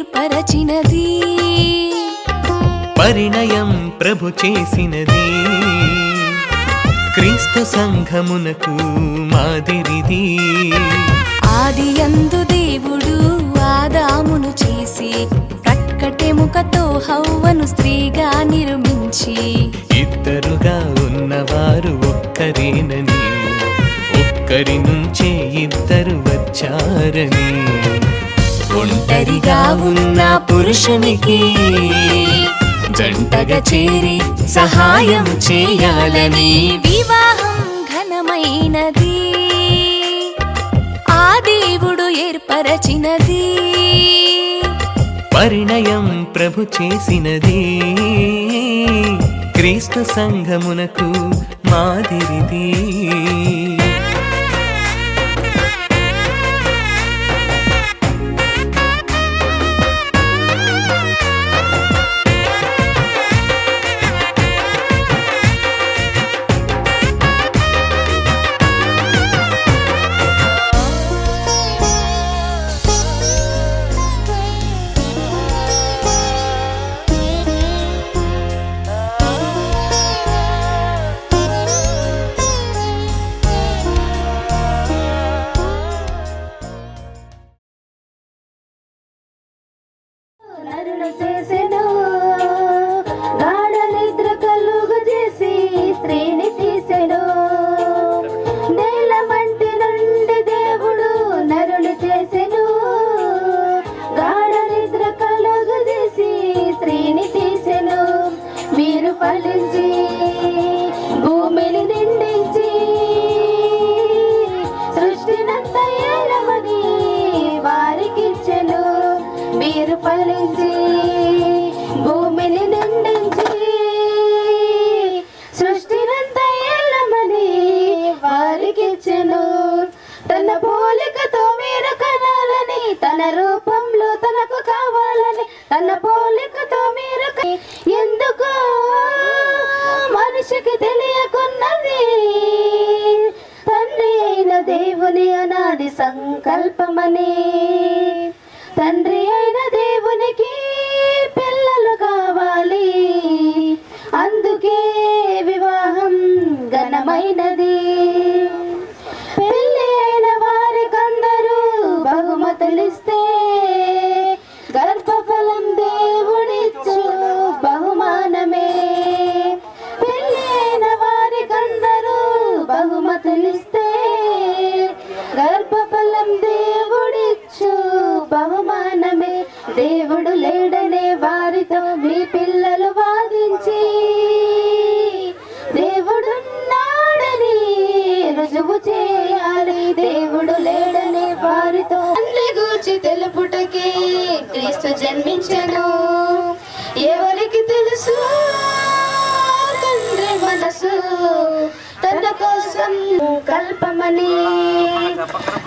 ఏర్పరచినది, పరిణయం ప్రభు చేసినది, క్రీస్తు సంఘమునకు మాదిరిది. ఆదియందు దేవుడు ఆదామును చేసి ప్రక్కటెముకతో హవ్వను స్త్రీగా నిర్మించి, ఇద్దరుగా ఉన్నవారు ఒక్కరేనని, ఒక్కరి నుంచే ఇద్దరు వచ్చారని, ఒంటరిగా ఉన్న పురుషునికి జంటగా చేరి సహాయం చేయాలని, వివాహం ఘనమైనది, ఆ దేవుడు ఏర్పరచినది, పరిణయం ప్రభు చేసినది, క్రీస్తు సంఘమునకు మాదిరిది. సంకల్పమని, తండ్రి అయిన దేవునికి పిల్లలు కావాలి, అందుకే వివాహం ఘనమైనది. పెళ్లి అయిన వారికందరూ బహుమతులిస్తే గర్భఫలం దేవుడిచ్చు బహుమానమే. పెళ్లి అయిన వారికందరూ బహుమతులిస్తే గర్భఫలం దేవుడిచ్చు బహుమానమే. దేవుడు లేడనే వారితో మీ పిల్లలు వాదించి, దేవుడున్నాడని రుజువు చేయాలి. దేవుడు లేడనే వారితో అన్ని గూర్చి తెలుపుటకే క్రీస్తు జన్మించెను. ఎవరికి తెలుసు తండ్రి మనసు, తన కోసం కల్పమని,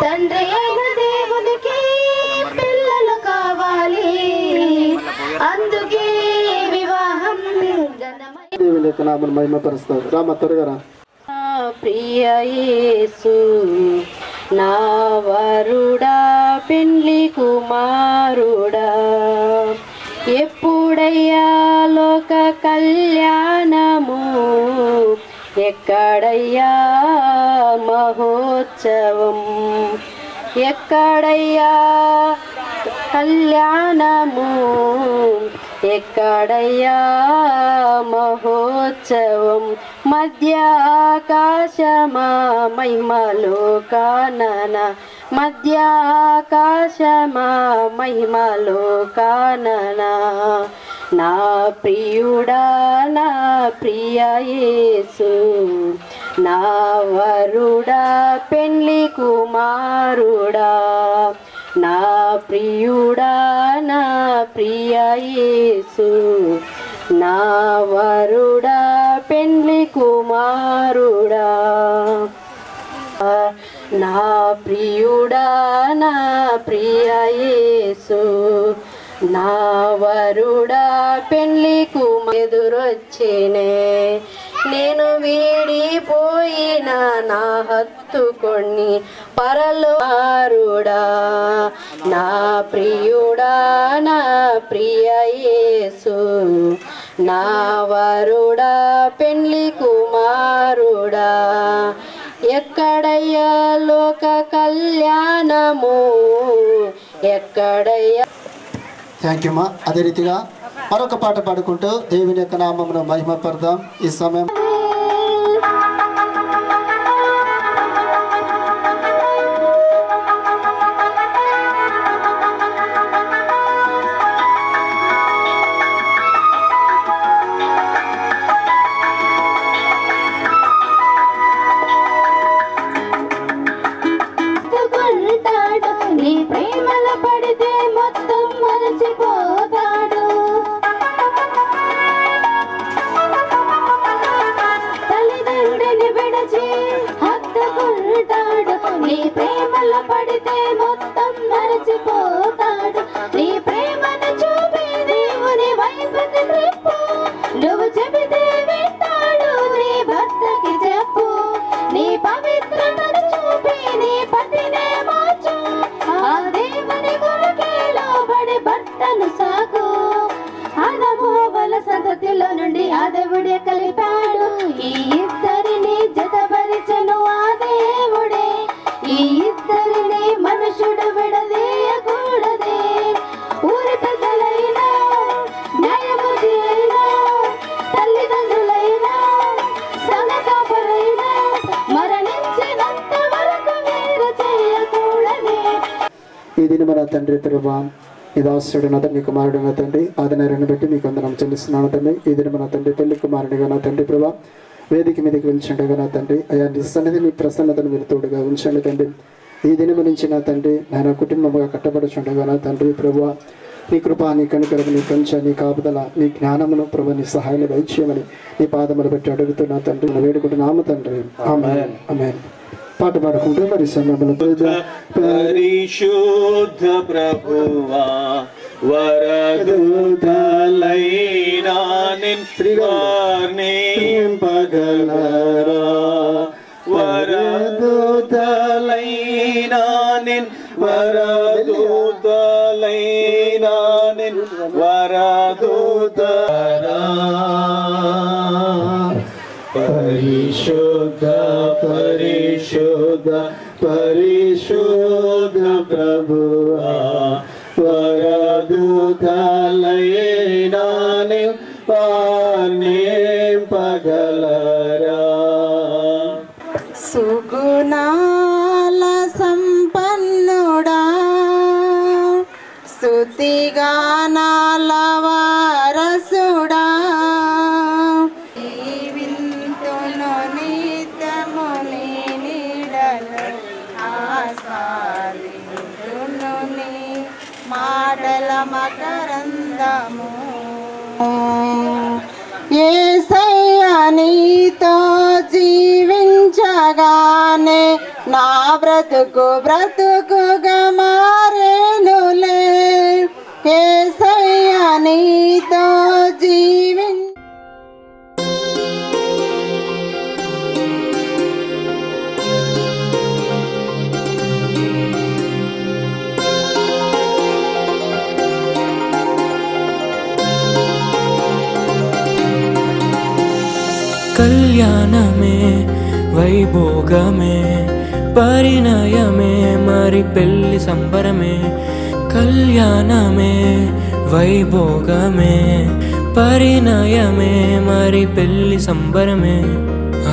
తండ్రి అయిన దేవునికి పిల్లలు కావాలి, అందుకే వివాహం ఘనమైన. మహిమపరుస్తారు. రామ త్వరగా. ప్రియ యేసు నా వరుడా, పెండ్లి కుమారుడా, ఎప్పుడయ్యా లోక కళ్యాణము, ఎక్కడయ్యా మహోత్సవం, ఎక్కడయ్యా కళ్యాణము, ఎక్కడయ్యా మహోత్సవం, మధ్య ఆకాశమా మహిమలో కానన, మధ్య ఆకాశమా మహిమలో కానన, నా ప్రియుడా నా ప్రియ యేసు, నా వరుడా పెండ్లి కుమారుడా, నా ప్రియుడా నా ప్రియ యేసు, నా వరుడా పెండ్లి కుమారుడా, నా ప్రియుడా నా ప్రియ యేసు, నా వరుడా పెండ్లి కుమారుడొచ్చినే, నేను వీడిపోయిన నా హత్తుకొని పరలోరుడా నా ప్రియుడా నా ప్రియ యేసు నా వరుడా పెండ్లి కుమారుడా ఎక్కడయ్యా లోక కళ్యాణము ఎక్కడయ్యా. థ్యాంక్ యూ మా. అదే రీతిగా మరొక పాట పాడుకుంటూ దేవుని యొక్క నామమును మహిమపడదాం. ఈ సమయం నీ ప్రేమల పడితే మొత్తం మరచిపోతాడు. తల్లిదండ్రిని విడిచి హత్తుకుంటాడు. నీ ప్రేమల పడితే మొత్తం మరచిపోతాడు. నీ ప్రేమను చూపి దేవుని వైపుకి త్రిప్పు. నువ్వు చెబితే వింటాడు. నీ భర్తకి చెప్పు. నీ పవిత్రతను చూపి నీ పతినే మార్చు. ఆ దేవుని కొరకే లోబడి భర్తను సాకు. ఆదమోవల సంతతిలో నుండి ఆ దేవుడే కలిపాడు. ఈ ఇద్దరిని జతపరిచెను ఆ దేవుడే. ఈ ఇద్దరిని మనుషుడు విడదీయకూడదే. ఊరి పెద్దలైనా న్యాయమూర్తి అయినా తల్లిదండ్రులైనా సనకాపురైనా మరణించినంత వరకు వేరు చేయకూడదే. ఈ దిన మన తండ్రి ప్రభువా ఈ దాసుడు నా తండ్రి కుమారుడు నా తండ్రి ఆదినారాయణ బట్టి మీకు వందనం చెల్లిస్తున్నాను తండ్రి. ఈ దిన మన తండ్రి పెళ్లి కుమారుడిగా నా తండ్రి ప్రభువా వేదిక మీదకి పిలిచిండగా నా తండ్రి అయా నీ సన్నిధి నీ ప్రసన్నతను మీరు తోడుగా ఉంచండి తండ్రి. ఈ దినము నుంచి నా తండ్రి ఆయన కుటుంబముగా కట్టబడుచుండగా నా తండ్రి ప్రభువా నీ కృప నీ కనికరము నీ కంచ నీ కాపుదల నీ జ్ఞానమును ప్రభు నీ సహాయాన్ని దయచేయమని నీ పాదములు బట్టి అడుగుతున్నా తండ్రి వేడుకుంటున్నాము తండ్రి. ఆమేన్ ఆమేన్. పాట పాడుకుంటూ మరి సమయంలో పరిశుద్ధ ప్రభువా వరదూతలైనా నింపగలరా వరదూతలైనా వరదూతలైనా వరదూతరా పరిశుద్ధ పరిశుద్ధ పరిశుద్ధ ప్రభువా వరదూతలైనా నింపగలరా సుగుణాల సంపన్నుడా స్తుతిగానాల వారసుడా జీవింతును నిత్యము నీ నీడలో ఆస్వాదింతును నీ మాటల మకరందము. యేసయ్యా నీతో జీవించగానే నా బ్రతుకుగా మారేనులే. యేసయ్యా నీతో కళ్యాణమే వైభోగమే పరిణయమే మరి పెళ్లి సంబరమే. కళ్యాణమే వైభోగమే పరిణయమే మరి పెళ్లి సంబరమే.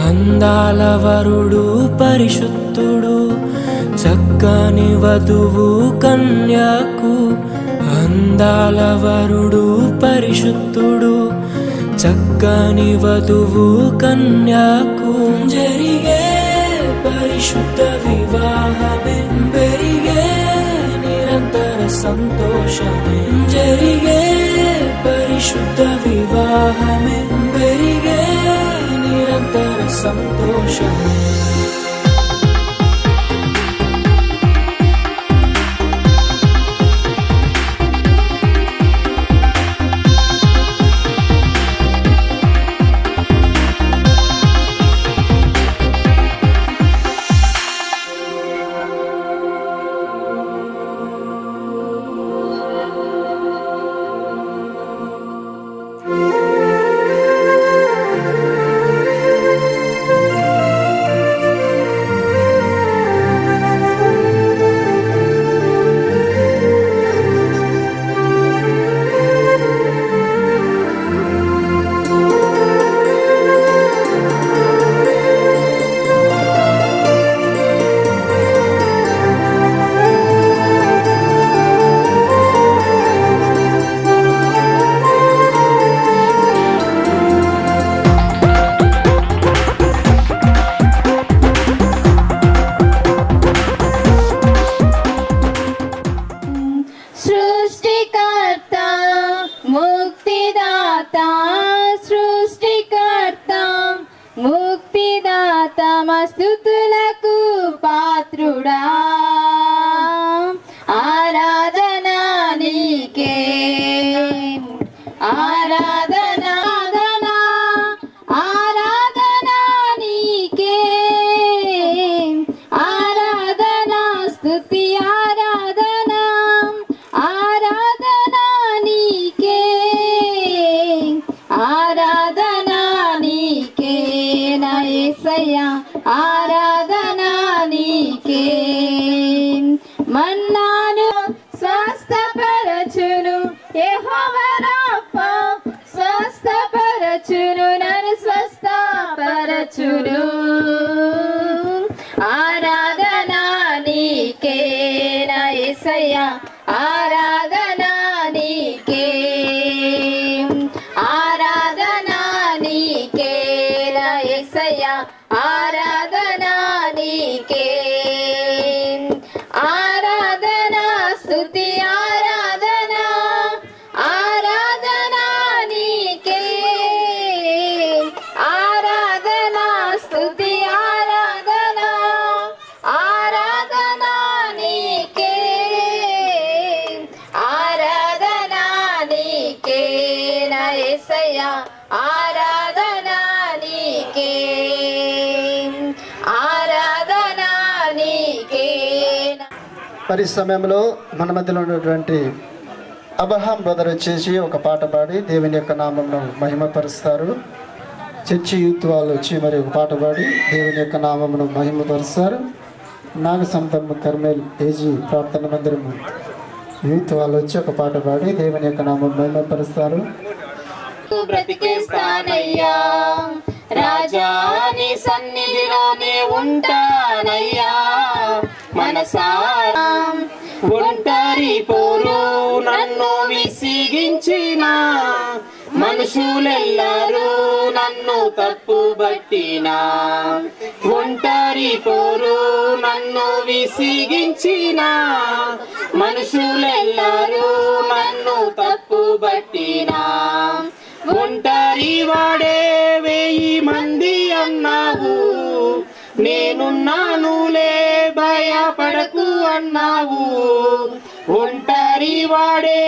అందాల వరుడు పరిశుద్ధుడు చక్కని వధువు కన్యాకు. అందాల వరుడు పరిశుద్ధుడు చక్కని వధువు కన్యాకు. జరిగే పరిశుద్ధ వివాహమే పెరిగే నిరంతర సంతోషమే. జరిగే పరిశుద్ధ వివాహమే పెరిగే నిరంతర సంతోషమే. ఆరాధన ఆరాధన నీకే ఆరాధన స్తుతి ఆరాధన ఆరాధన నీకే ఆరాధన నీకే నా యేసయ్యా ఆరాధన నీకే మన్నాను స్వస్థపరచును యెహోవా రాఫా స్వస్థపరచును నన్ను స్వస్థపరచును ఆరాధన నీకే నా యేసయ్యా ఆరాధన నీకే ఆరాధన నీకే నా యేసయ్యా ఆరాధన నీకే ఆరాధన స్తుతి ఆరాధన ఆరాధన నీకే ఆరాధన స్తుతి ఆరాధన ఆరాధన నీకే ఆరాధన నీకే నా యేసయ్యా ఆరాధన నీకే ఆరాధన నీకే. మరి సమయంలో మన మధ్యలో ఉన్నటువంటి అబ్రహాం బ్రదర్ వచ్చేసి ఒక పాట పాడి దేవుని యొక్క నామంను మహిమపరుస్తారు. చర్చి యూత్ వాళ్ళు వచ్చి మరి ఒక పాట పాడి దేవుని యొక్క నామమును మహిమపరుస్తారు. నాగ సంతమ్మ కర్మేల్ ఏజీ ప్రార్థన మందిరము యూత్ వాళ్ళు వచ్చి ఒక పాట పాడి దేవుని యొక్క నామం మహిమపరుస్తారు. బ్రతికేస్తానయ్యా రాజా నీ సన్నిధిలోనే ఉంటానయ్యా మనసారా ఒంటరి పోరు నన్ను విసిగించిన మనుషులెల్లరూ నన్ను తప్పుబట్టినా ఒంటరి పోరు నన్ను విసిగించిన మనుషులెల్లరూ నన్ను తప్పుబట్టినా ఒంటరి వాడే 1000 మంది అన్నావు నేనున్నానులే భయపడకు అన్నావు ఒంటరి వాడే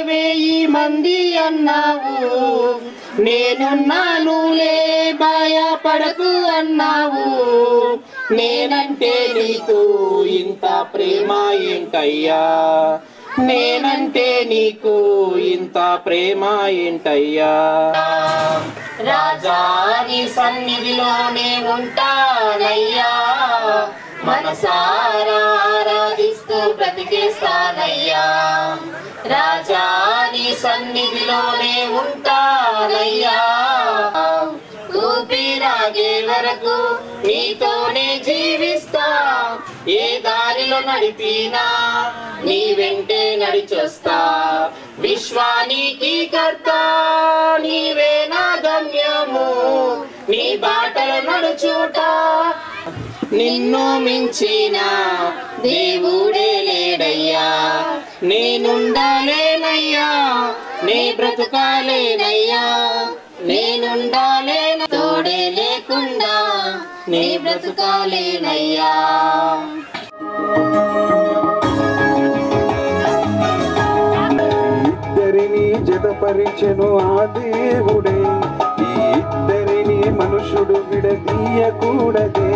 1000 మంది అన్నావు నేనున్నానులే భయపడకు అన్నావు నేనంటే నీకు ఇంత ప్రేమ ఏంటయ్యా నేనంటే నీకు ఇంత ప్రేమ ఏంటయ్యా రాజా నీ సన్నిధిలోనే ఉంటానయ్యా మనసారా ఆరాధిస్తూ బ్రతికేస్తానయ్యా రాజా నీ సన్నిధిలోనే ఉంటానయ్యా ఊపిరాగే వరకు నీతోనే జీవిస్తా ఏ దారిలో నడిపినా నీ వెంటే నడిచొస్తా విశ్వానికి కర్త నీవే నా గమ్యము నీ బాటలో నడుచుట నిన్ను మించిన దేవుడే లేడయ్యా నేనుండాలేనయ్యా నే బ్రతుకాలేనయ్యా నేనుండాలేన తోడే లేకుండా నే బ్రతుకాలేనయ్యా ఇద్దరిని జతపరిచెను ఆ దేవుడే ఈ ఇద్దరిని మనుషుడు విడదీయకూడదే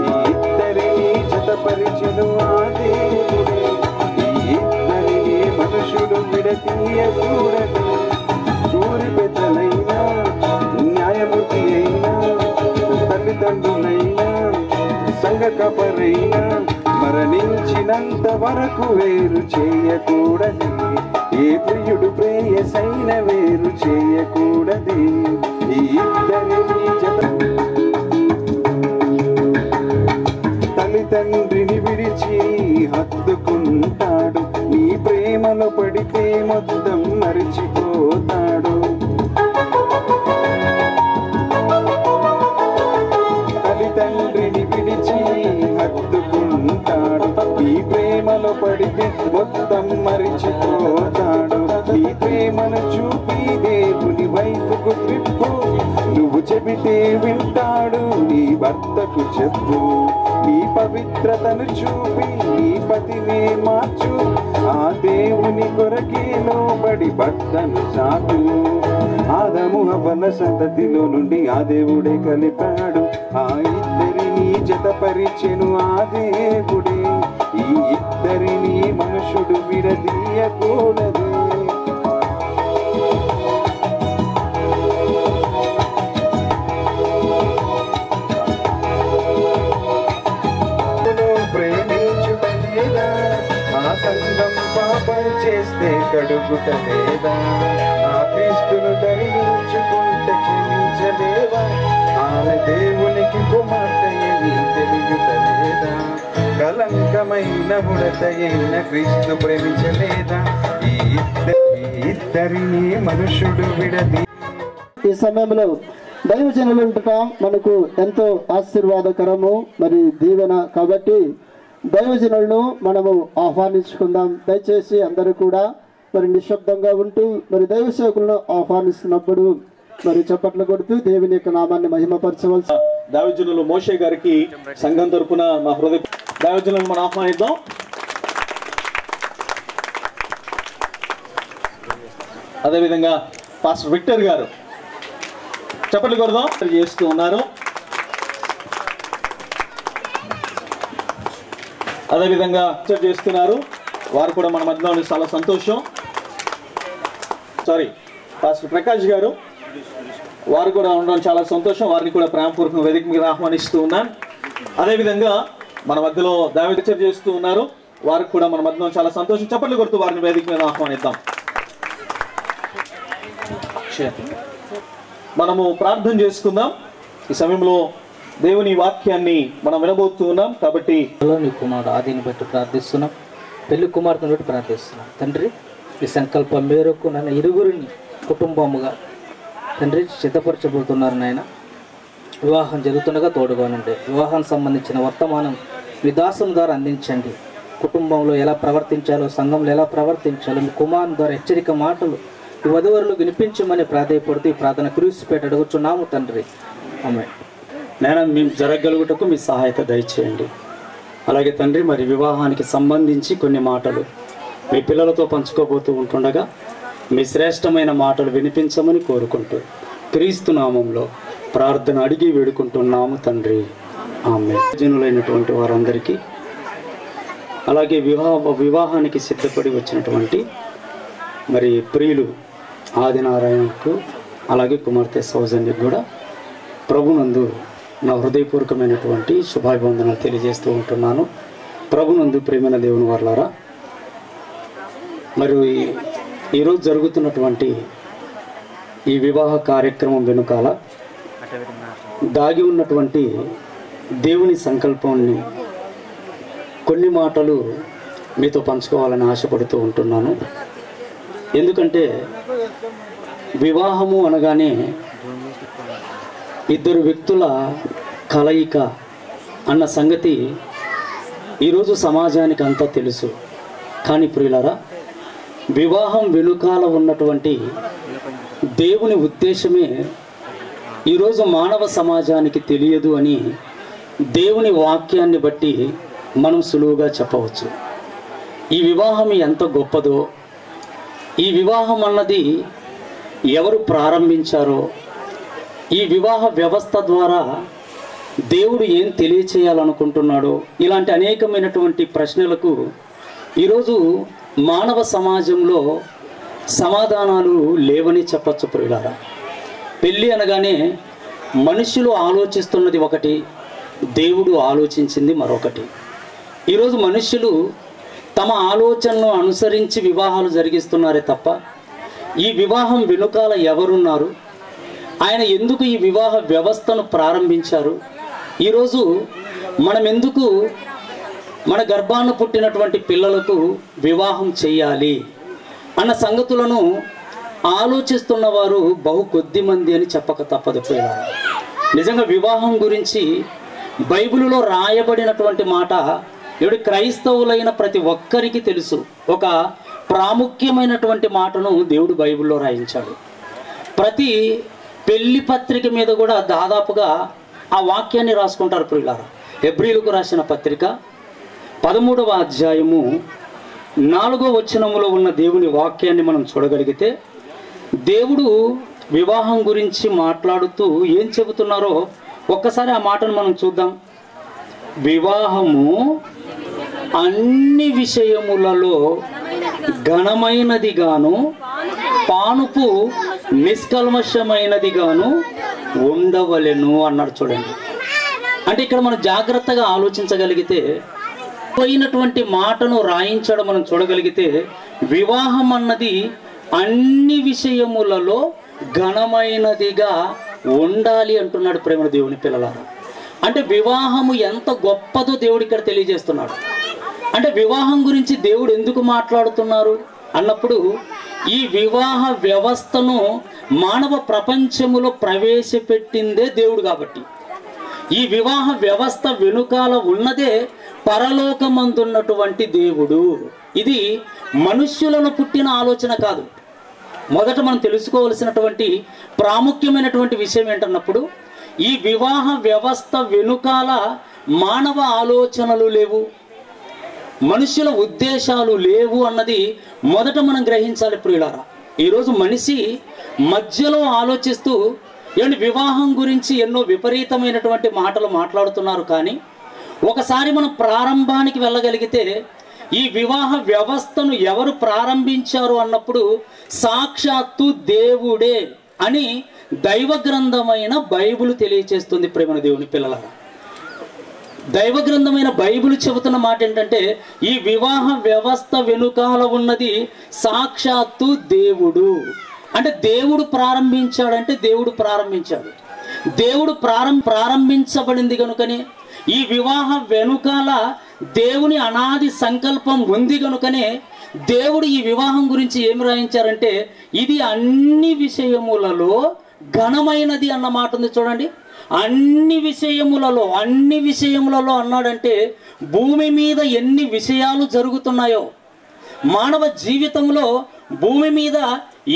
ఈ ఇద్దరిని జతపరిచెను ఆ దేవుడే ఈ ఇద్దరిని మనుషుడు విడదీయకూడదే ఊరి పెద్దలైనా న్యాయమూర్తి అయినా తల్లిదండ్రులైనా సంఘ కపరైనా మరణించినంత వరకు వేరు చేయకూడదు ఏ ప్రియుడు ప్రేయసైన వేరు చేయకూడదు ఈ ఇద్దరిని తల్లిదండ్రిని విడిచి హత్తుకుంటాడు నీ ప్రేమలో పడితే మొత్తం మరిచిపోతాడు తల్లిదండ్రిని విడిచి హత్తుకుంటాడు నీ ప్రేమలో పడితే మొత్తం మరిచిపోతాడు నీ ప్రేమను చూపి దేవుని వైపుకు త్రిప్పు నువ్వు చెబితే వింటాడు. నీ భర్తకు చెప్పు, నీ పవిత్రతను చూపి నీ పతినే మార్చు. ఆ దేవుని కొరకే లోబడి భర్తను చాటు. ఆదము హవ్వల సంతతిలో నుండి ఆ దేవుడే కలిపాడు. ఆ ఇద్దరిని జతపరిచెను ఆ దేవుడే. ఈ ఇద్దరిని మనుషుడు విడదీయకూడదు. ప్రేమించుటలేదా, ఆ సంఘం పాపం చేస్తే కడుగుటలేదా, ఆ క్రీస్తును ధరించుకుంటే క్షమించలేవా, ఆమె దేవునికి కుమార్తెయని తెలియటలేదా, కలంకమైన ముడతయైన క్రీస్తు ప్రేమించలేదా, ఈ ఇద్దరిని మనుషుడు విడది. ఈ సమయంలో దైవజనులు ఉండటం మనకు ఎంతో ఆశీర్వాదకరము, మరి దీవెన. కాబట్టి దైవజనులను మనము ఆహ్వానించుకుందాం. దయచేసి అందరూ కూడా మరి నిశ్శబ్దంగా ఉంటూ మరి దైవ సేవకులను ఆహ్వానిస్తున్నప్పుడు మరి చప్పట్లు కొడుతూ దేవుని యొక్క నామాన్ని మహిమపరచవలసి. దైవజనులు మోషే గారికి సంఘం తరపున మా హృదయ దైవజనులను మనం ఆహ్వానిద్దాం. అదేవిధంగా పాస్టర్ విక్టర్ గారు చప్పట్లు కొడదాం చేస్తూ ఉన్నారు. అదేవిధంగా చేస్తున్నారు వారు కూడా మన మధ్యలో చాలా సంతోషం. పాస్టర్ ప్రకాష్ గారు వారు కూడా ఉండడం చాలా సంతోషం. వారిని కూడా ప్రేమపూర్వక వేదిక మీద ఆహ్వానిస్తూ ఉన్నాను. అదేవిధంగా మన మధ్యలో దైవచర్చ చేస్తూ ఉన్నారు వారికి కూడా మన మధ్యలో చాలా సంతోషం. చప్పట్లు కొడుతూ వారిని వేదిక మీద ఆహ్వానిద్దాం. మనము ప్రార్థన చేసుకుందాం. ఈ సమయంలో దేవుని వాక్యాన్ని మనం వినబోతూ ఉన్నాం. కాబట్టి నీ కుమారుడు ఆదిని బట్టి ప్రార్థిస్తున్నాం, పెళ్లి కుమార్తెను బట్టి ప్రార్థిస్తున్నాం. తండ్రి, ఈ సంకల్పం మేరకు నన్ను ఇరుగురిని కుటుంబముగా తండ్రి సిద్ధపరచబోతున్నారు నాయన. వివాహం జరుగుతుండగా తోడుగానండి. వివాహానికి సంబంధించిన వర్తమానం మీ దాసం ద్వారా అందించండి. కుటుంబంలో ఎలా ప్రవర్తించాలో, సంఘంలో ఎలా ప్రవర్తించాలో మీ కుమారుని ద్వారా హెచ్చరిక మాటలు ఈ వధువరులు వినిపించమని ప్రాధాయపడుతూ ఈ ప్రార్థన క్రీస్తుపేట అడుగుచున్నాము తండ్రి. ఆమేన్. నేను మేము జరగలుగుటకు మీ సహాయత దయచేయండి. అలాగే తండ్రి, మరి వివాహానికి సంబంధించి కొన్ని మాటలు మీ పిల్లలతో పంచుకోబోతూ ఉంటుండగా మీ శ్రేష్టమైన మాటలు వినిపించమని కోరుకుంటూ క్రీస్తు నామంలో ప్రార్థన అడిగి వేడుకుంటున్నాము తండ్రి. ఆమేన్. జనులైనటువంటి వారందరికీ, అలాగే వివాహానికి సిద్ధపడి వచ్చినటువంటి మరి ప్రియులు ఆదినారాయణకు అలాగే కుమార్తె సౌజన్యకు కూడా ప్రభునందు నా హృదయపూర్వకమైనటువంటి శుభాభివందనాలు తెలియజేస్తూ ఉంటున్నాను. ప్రభునందు ప్రేమైన దేవుని వారలారా, మరి ఈరోజు జరుగుతున్నటువంటి ఈ వివాహ కార్యక్రమం వెనుకాల దాగి ఉన్నటువంటి దేవుని సంకల్పాన్ని కొన్ని మాటలు మీతో పంచుకోవాలని ఆశపడుతూ ఉంటున్నాను. ఎందుకంటే వివాహము అనగానే ఇద్దరు వ్యక్తుల కలయిక అన్న సంగతి ఈరోజు సమాజానికి అంతా తెలుసు. కానీ ప్రియులారా, వివాహం వెనుకాల ఉన్నటువంటి దేవుని ఉద్దేశమే ఈరోజు మానవ సమాజానికి తెలియదు అని దేవుని వాక్యాన్ని బట్టి మనం సులువుగా చెప్పవచ్చు. ఈ వివాహం ఎంత గొప్పదో, ఈ వివాహం అన్నది ఎవరు ప్రారంభించారో, ఈ వివాహ వ్యవస్థ ద్వారా దేవుడు ఏం తెలియచేయాలనుకుంటున్నాడో, ఇలాంటి అనేకమైనటువంటి ప్రశ్నలకు ఈరోజు మానవ సమాజంలో సమాధానాలు లేవని చెప్పచ్చు ప్రియులారా. పెళ్ళి అనగానే మనుషులు ఆలోచిస్తున్నది ఒకటి, దేవుడు ఆలోచించింది మరొకటి. ఈరోజు మనుషులు తమ ఆలోచనను అనుసరించి వివాహాలు జరిగిస్తున్నారే తప్ప ఈ వివాహం వెనుకాల ఎవరున్నారు, ఆయన ఎందుకు ఈ వివాహ వ్యవస్థను ప్రారంభించారు, ఈరోజు మనం ఎందుకు మన గర్భాన పుట్టినటువంటి పిల్లలకు వివాహం చేయాలి అన్న సంగతులను ఆలోచిస్తున్న వారు బహు కొద్ది మంది అని చెప్పక తప్పదు. నిజంగా వివాహం గురించి బైబిలులో రాయబడినటువంటి మాట ఎవడి క్రైస్తవులైన ప్రతి ఒక్కరికి తెలుసు. ఒక ప్రాముఖ్యమైనటువంటి మాటను దేవుడు బైబిల్లో రాయించాడు. ప్రతి పెళ్లి పత్రిక మీద కూడా దాదాపుగా ఆ వాక్యాన్ని రాసుకుంటారు ప్రియులారా. హెబ్రీలకు రాసిన పత్రిక 13వ అధ్యాయము 4వ వచనములో ఉన్న దేవుని వాక్యాన్ని మనం చూడగలిగితే దేవుడు వివాహం గురించి మాట్లాడుతూ ఏం చెబుతున్నారో ఒక్కసారి ఆ మాటను మనం చూద్దాం. వివాహము అన్ని విషయములలో ఘనమైనది గాను పానుపు నిష్కల్మషమైనది గాను ఉండవలెను అన్నాడు. చూడండి, అంటే ఇక్కడ మనం జాగ్రత్తగా ఆలోచించగలిగితే పోయినటువంటి మాటను రాయించడం మనం చూడగలిగితే వివాహం అన్నది అన్ని విషయములలో ఘనమైనదిగా ఉండాలి అంటున్నాడు ప్రేమ దేవుని పిల్లలారా. అంటే వివాహము ఎంత గొప్పదో దేవుడు ఇక్కడ తెలియజేస్తున్నాడు. అంటే వివాహం గురించి దేవుడు ఎందుకు మాట్లాడుతున్నారు అన్నప్పుడు ఈ వివాహ వ్యవస్థను మానవ ప్రపంచములో ప్రవేశపెట్టిందే దేవుడు కాబట్టి ఈ వివాహ వ్యవస్థ వెనుకాల ఉన్నదే పరలోకమందున్నటువంటి దేవుడు. ఇది మనుష్యులను పుట్టిన ఆలోచన కాదు. మొదట మనం తెలుసుకోవలసినటువంటి ప్రాముఖ్యమైనటువంటి విషయం ఏంటన్నప్పుడు ఈ వివాహ వ్యవస్థ వెనుకాల మానవ ఆలోచనలు లేవు, మనుషుల ఉద్దేశాలు లేవు అన్నది మొదట మనం గ్రహించాలి ప్రియులారా. ఈరోజు మనిషి మధ్యలో ఆలోచిస్తూ వివాహం గురించి ఎన్నో విపరీతమైనటువంటి మాటలు మాట్లాడుతున్నారు. కానీ ఒకసారి మనం ప్రారంభానికి వెళ్ళగలిగితే ఈ వివాహ వ్యవస్థను ఎవరు ప్రారంభించారు అన్నప్పుడు సాక్షాత్తు దేవుడే అని దైవ గ్రంథమైన బైబిల్ తెలియచేస్తుంది ప్రేమ దేవుని పిల్లలారా. దైవ గ్రంథమైన బైబిల్ చెబుతున్న మాట ఏంటంటే ఈ వివాహ వ్యవస్థ వెనుకాల ఉన్నది సాక్షాత్తు దేవుడు. అంటే దేవుడు ప్రారంభించాడంటే దేవుడు ప్రారంభించాడు. దేవుడు ప్రారంభించబడింది కనుకనే ఈ వివాహ వెనుకాల దేవుని అనాది సంకల్పం ఉంది కనుకనే దేవుడు ఈ వివాహం గురించి ఏమి రాయించారంటే ఇది అన్ని విషయములలో ఘనమైనది అన్న మాట ఉంది. చూడండి, అన్ని విషయములలో అన్నాడంటే భూమి మీద ఎన్ని విషయాలు జరుగుతున్నాయో, మానవ జీవితంలో భూమి మీద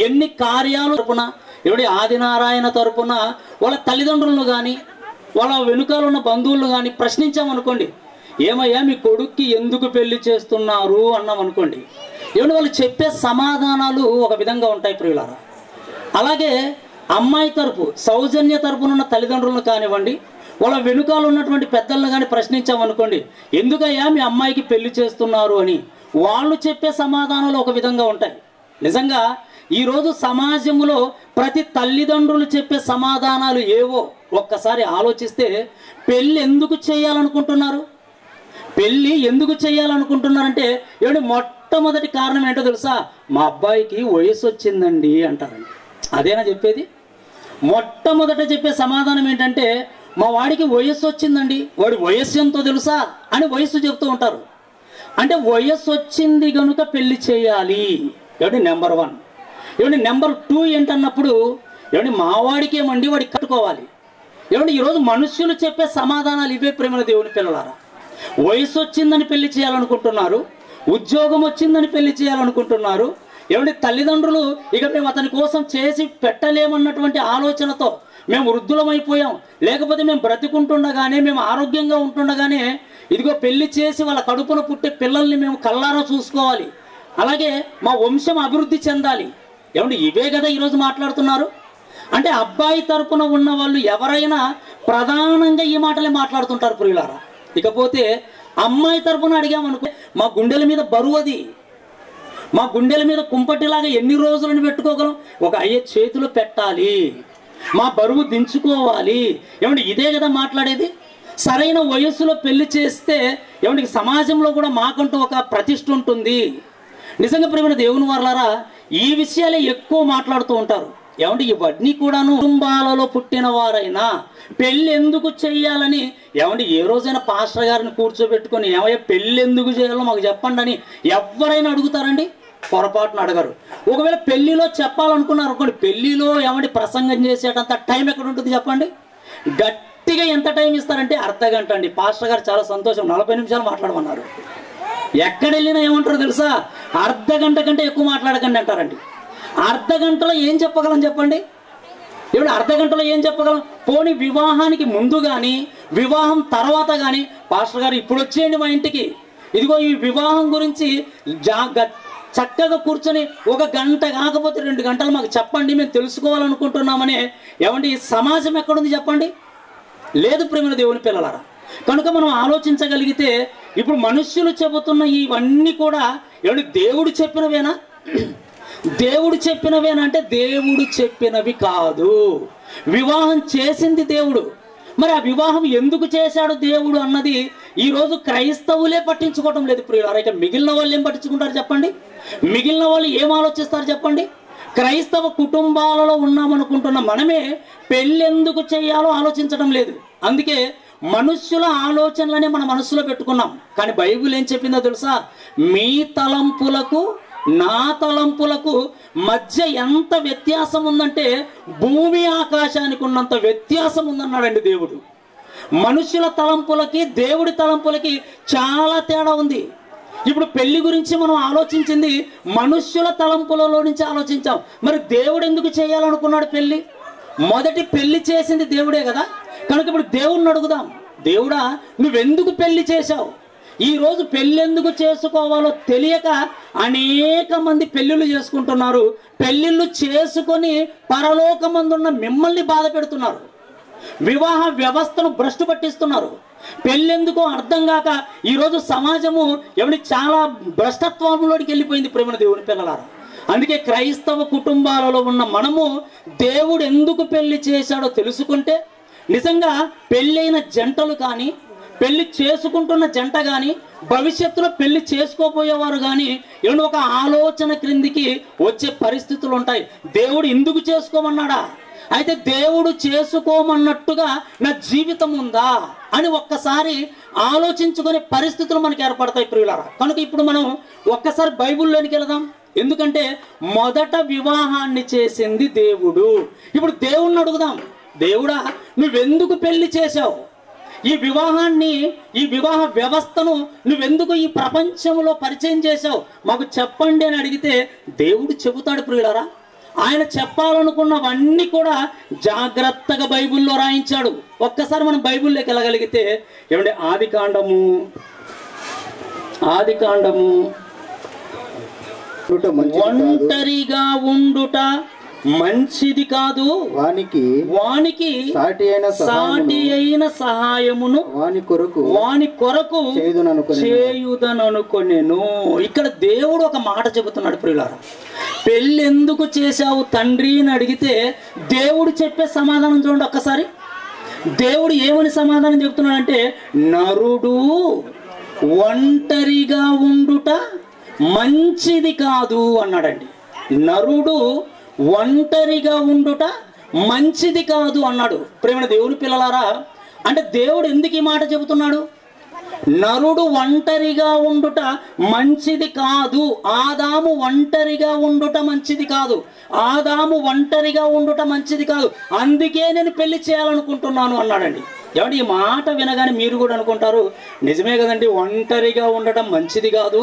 ఎన్ని కార్యాలు తరపున ఆదినారాయణ తరపున వాళ్ళ తల్లిదండ్రులను కానీ వాళ్ళ వెనుకాల ఉన్న బంధువులను కానీ ప్రశ్నించామనుకోండి, ఏమయ్యా మీ కొడుక్కి ఎందుకు పెళ్లి చేస్తున్నారు అన్నామనుకోండి, వాళ్ళు చెప్పే సమాధానాలు ఒక విధంగా ఉంటాయి ప్రియులారా. అలాగే అమ్మాయి తరపు సౌజన్య తరపునున్న తల్లిదండ్రులను కానివ్వండి, వాళ్ళ వెనుకాల ఉన్నటువంటి పెద్దలను కానీ ప్రశ్నించామనుకోండి, ఎందుకయ్యా మీ అమ్మాయికి పెళ్లి చేస్తున్నారు అని వాళ్ళు చెప్పే సమాధానాలు ఒక విధంగా ఉంటాయి. నిజంగా ఈరోజు సమాజంలో ప్రతి తల్లిదండ్రులు చెప్పే సమాధానాలు ఏవో ఒక్కసారి ఆలోచిస్తే పెళ్ళి ఎందుకు చేయాలనుకుంటున్నారు అంటే మొట్టమొదటి కారణం ఏంటో తెలుసా? మా అబ్బాయికి వయసు వచ్చిందండి అంటారండి. అదేనా చెప్పేది? మొట్టమొదట చెప్పే సమాధానం ఏంటంటే మా వాడికి వయస్సు వచ్చిందండి, వాడి వయస్సు ఎంతో తెలుసా అని వయస్సు చెప్తూ ఉంటారు. అంటే వయస్సు వచ్చింది కనుక పెళ్లి చేయాలి నెంబర్ 1. నెంబర్ 2 ఏంటన్నప్పుడు మా వాడికి ఏమండి వాడికి కట్టుకోవాలి. ఈరోజు మనుష్యులు చెప్పే సమాధానాలు ఇవే ప్రేమ దేవుని పిల్లలారా. వయసు వచ్చిందని పెళ్లి చేయాలనుకుంటున్నారు, ఉద్యోగం వచ్చిందని పెళ్లి చేయాలనుకుంటున్నారు. తల్లిదండ్రులు ఇక మేము అతని కోసం చేసి పెట్టలేమన్నటువంటి ఆలోచనతో మేము వృద్ధులమైపోయాం, లేకపోతే మేము బ్రతికుంటుండగానే మేము ఆరోగ్యంగా ఉంటుండగానే ఇదిగో పెళ్లి చేసి వాళ్ళ కడుపున పుట్టే పిల్లల్ని మేము కళ్ళారా చూసుకోవాలి, అలాగే మా వంశం అభివృద్ధి చెందాలి. ఇవే కదా ఈరోజు మాట్లాడుతున్నారు. అంటే అబ్బాయి తరపున ఉన్న వాళ్ళు ఎవరైనా ప్రధానంగా ఈ మాటలే మాట్లాడుతుంటారు ప్రియులారా. ఇకపోతే అమ్మాయి తరపున అడిగామనుకో, మా గుండెల మీద బరువు, అది మా గుండెల మీద కుంపటిలాగా ఎన్ని రోజులను పెట్టుకోగలం? ఒక 5 చేతులు పెట్టాలి, మా బరువు దించుకోవాలి. ఇదే కదా మాట్లాడేది. సరైన వయస్సులో పెళ్లి చేస్తే సమాజంలో కూడా మాకంటూ ఒక ప్రతిష్ఠ ఉంటుంది. నిజంగా ప్రేమ దేవుని వారలారా, ఈ విషయాలే ఎక్కువ మాట్లాడుతూ ఉంటారు. ఇవన్నీ కూడాను కుటుంబాలలో పుట్టిన వారైనా పెళ్ళి ఎందుకు చేయాలని ఏ రోజైనా పాస్టర్ గారిని కూర్చోబెట్టుకొని ఏమయ్యా పెళ్ళి ఎందుకు చేయాలో మాకు చెప్పండి అని ఎవరైనా అడుగుతారండి? పొరపాటున అడగరు. ఒకవేళ పెళ్లిలో చెప్పాలనుకున్నారు అనుకోండి, పెళ్లిలో ప్రసంగం చేసేటంత టైం ఎక్కడ ఉంటుంది చెప్పండి? గట్టిగా ఎంత టైం ఇస్తారంటే అర్ధగంట అండి. పాస్టర్ గారు చాలా సంతోషం, 40 నిమిషాలు మాట్లాడమన్నారు. ఎక్కడ వెళ్ళినా ఏమంటారో తెలుసా? అర్ధగంట కంటే ఎక్కువ మాట్లాడకండి అంటారండి. అర్ధగంటలో ఏం చెప్పగలం చెప్పండి? ఇప్పుడు అర్ధ గంటలో ఏం చెప్పగలం? పోనీ వివాహానికి ముందు కానీ వివాహం తర్వాత కానీ పాస్టర్ గారు ఇప్పుడు వచ్చేయండి మా ఇంటికి, ఇదిగో ఈ వివాహం గురించి చక్కగా కూర్చొని 1 గంట కాకపోతే 2 గంటలు మాకు చెప్పండి, మేము తెలుసుకోవాలనుకుంటున్నామని ఏమంటే ఈ సమాజం ఎక్కడుంది చెప్పండి? లేదు ప్రేమ దేవుని పిల్లలారా. కనుక మనం ఆలోచించగలిగితే ఇప్పుడు మనుష్యులు చెబుతున్న ఇవన్నీ కూడా ఏమంటే దేవుడు చెప్పినవేనా? దేవుడు చెప్పినవేనా అంటే దేవుడు చెప్పినవి కాదు. వివాహం చేసింది దేవుడు. మరి ఆ వివాహం ఎందుకు చేశాడు దేవుడు అన్నది ఈరోజు క్రైస్తవులే పట్టించుకోవటం లేదు ప్రియులారా. ఇక మిగిలిన వాళ్ళు ఏం పట్టించుకుంటారు చెప్పండి? మిగిలిన వాళ్ళు ఏం ఆలోచిస్తారు చెప్పండి? క్రైస్తవ కుటుంబాలలో ఉన్నామనుకుంటున్న మనమే పెళ్ళి ఎందుకు చేయాలో ఆలోచించడం లేదు. అందుకే మనుష్యుల ఆలోచనలనే మన మనసులో పెట్టుకున్నాం. కానీ బైబిల్ ఏం చెప్పిందో తెలుసా? మీ తలంపులకు నా తలంపులకు మధ్య ఎంత వ్యత్యాసం ఉందంటే భూమి ఆకాశానికి ఉన్నంత వ్యత్యాసం ఉందన్నాడండి దేవుడు. మనుషుల తలంపులకి దేవుడి తలంపులకి చాలా తేడా ఉంది. ఇప్పుడు పెళ్లి గురించి మనం ఆలోచించింది మనుష్యుల తలంపులలో నుంచి ఆలోచించాం. మరి దేవుడు ఎందుకు చేయాలనుకున్నాడు పెళ్లి? మొదటి పెళ్లి చేసింది దేవుడే కదా. కనుక ఇప్పుడు దేవుడిని అడుగుదాం, దేవుడా నువ్వెందుకు పెళ్లి చేశావు? ఈ రోజు పెళ్ళెందుకు చేసుకోవాలో తెలియక అనేక మంది పెళ్ళిళ్ళు చేసుకుంటున్నారు. పెళ్ళిళ్ళు చేసుకొని పరలోకమందున్న మిమ్మల్ని బాధ పెడుతున్నారు. వివాహ వ్యవస్థను భ్రష్టు పట్టిస్తున్నారు. పెళ్ళెందుకో అర్థం కాక ఈరోజు సమాజము ఎవరి చాలా భ్రష్టత్వంలోకి వెళ్ళిపోయింది ప్రేమ దేవుని పిల్లలారా. అందుకే క్రైస్తవ కుటుంబాలలో ఉన్న మనము దేవుడు ఎందుకు పెళ్లి చేశాడో తెలుసుకుంటే నిజంగా పెళ్ళైన జంటలు కానీ పెళ్లి చేసుకుంటున్న జంట కానీ భవిష్యత్తులో పెళ్లి చేసుకోపోయేవారు కానీ ఏమన్నా ఒక ఆలోచన క్రిందికి వచ్చే పరిస్థితులు ఉంటాయి. దేవుడు ఎందుకు చేసుకోమన్నాడా? అయితే దేవుడు చేసుకోమన్నట్టుగా నా జీవితం ఉందా అని ఒక్కసారి ఆలోచించుకునే పరిస్థితులు మనకి ఏర్పడతాయి ప్రియులారా. కనుక ఇప్పుడు మనం ఒక్కసారి బైబిల్లోనికి వెళదాం. ఎందుకంటే మొదట వివాహాన్ని చేసింది దేవుడు. ఇప్పుడు దేవుణ్ణి అడుగుదాం, దేవుడా నువ్వెందుకు పెళ్లి చేశావు? ఈ వివాహాన్ని, ఈ వివాహ వ్యవస్థను నువ్వెందుకు ఈ ప్రపంచంలో పరిచయం చేశావు? మాకు చెప్పండి అని అడిగితే దేవుడు చెబుతాడు ప్రియులారా. ఆయన చెప్పాలనుకున్నవన్నీ కూడా జాగ్రత్తగా బైబిల్లో రాయించాడు. ఒక్కసారి మనం బైబిల్లోకి వెళ్ళగలిగితే ఏమంటే ఆదికాండము ఒంటరిగా ఉండుట మంచిది కాదు, వానికి సాటి అయిన సహాయమును వాని కొరకు చేయుదననుకొనెను. ఇక్కడ దేవుడు ఒక మాట చెబుతున్నాడు ప్రియులారా. పెళ్ళి ఎందుకు చేశావు తండ్రి అని అడిగితే దేవుడు చెప్పే సమాధానం చూడండి ఒక్కసారి. దేవుడు ఏమని సమాధానం చెబుతున్నాడంటే నరుడు ఒంటరిగా ఉండుట మంచిది కాదు అన్నాడండి. నరుడు ఒంటరిగా ఉండుట మంచిది కాదు అన్నాడు. ప్రేమ దేవుని పిల్లలారా, అంటే దేవుడు ఎందుకు ఈ మాట చెబుతున్నాడు? నరుడు ఒంటరిగా ఉండుట మంచిది కాదు. ఆదాము ఒంటరిగా ఉండుట మంచిది కాదు. ఆదాము ఒంటరిగా ఉండుట మంచిది కాదు, అందుకే నేను పెళ్లి చేయాలనుకుంటున్నాను అన్నాడండి. ఏమంటే ఈ మాట వినగానే మీరు కూడా అనుకుంటారు నిజమే కదండి, ఒంటరిగా ఉండటం మంచిది కాదు.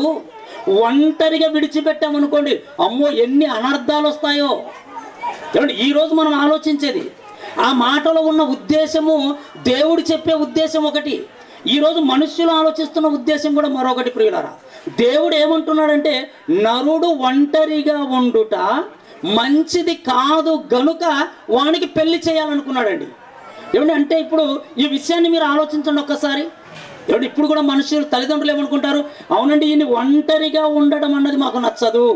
ఒంటరిగా విడిచిపెట్టామనుకోండి అమ్మో ఎన్ని అనర్థాలు వస్తాయో. ఏమంటే ఈరోజు మనం ఆలోచించేది ఆ మాటలో ఉన్న ఉద్దేశము, దేవుడు చెప్పే ఉద్దేశం ఒకటి, ఈరోజు మనుష్యులు ఆలోచిస్తున్న ఉద్దేశం కూడా మరొకటి ప్రియులారా. దేవుడు ఏమంటున్నాడంటే నరుడు ఒంటరిగా ఉండుట మంచిది కాదు గనుక వానికి పెళ్లి చేయాలనుకున్నాడండి. ఏమంటే అంటే ఇప్పుడు ఈ విషయాన్ని మీరు ఆలోచించండి ఒక్కసారి. ఏమంటే ఇప్పుడు కూడా మనుషులు తల్లిదండ్రులు ఏమనుకుంటారు, అవునండి ఈయన ఒంటరిగా ఉండడం అన్నది మాకు నచ్చదు,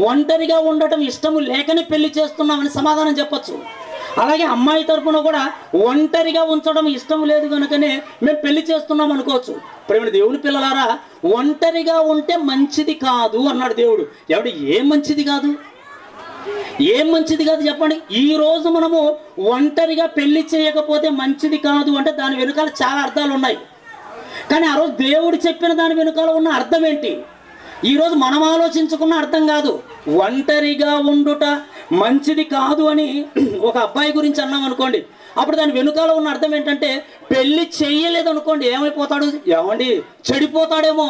ఒంటరిగా ఉండటం ఇష్టము లేకనే పెళ్లి చేస్తున్నామని సమాధానం చెప్పచ్చు. అలాగే అమ్మాయి తరపున కూడా ఒంటరిగా ఉంచడం ఇష్టం లేదు కనుకనే మేము పెళ్లి చేస్తున్నాం అనుకోవచ్చు. ప్రేమ దేవుని పిల్లలారా, ఒంటరిగా ఉంటే మంచిది కాదు అన్నాడు దేవుడు. ఎవడు ఏం మంచిది కాదు, ఏం మంచిది కాదు చెప్పండి. ఈ రోజు మనము ఒంటరిగా పెళ్లి చేయకపోతే మంచిది కాదు అంటే దాని వెనుకాల చాలా అర్థాలు ఉన్నాయి. కానీ ఆ రోజు దేవుడు చెప్పిన దాని వెనుకాల ఉన్న అర్థం ఏంటి ఈరోజు మనం ఆలోచించుకున్న అర్థం కాదు. ఒంటరిగా ఉండుట మంచిది కాదు అని ఒక అబ్బాయి గురించి అన్నాం అనుకోండి, అప్పుడు దాని వెనుకాల ఉన్న అర్థం ఏంటంటే పెళ్లి చెయ్యలేదు అనుకోండి ఏమైపోతాడు, ఏమండి చెడిపోతాడేమో.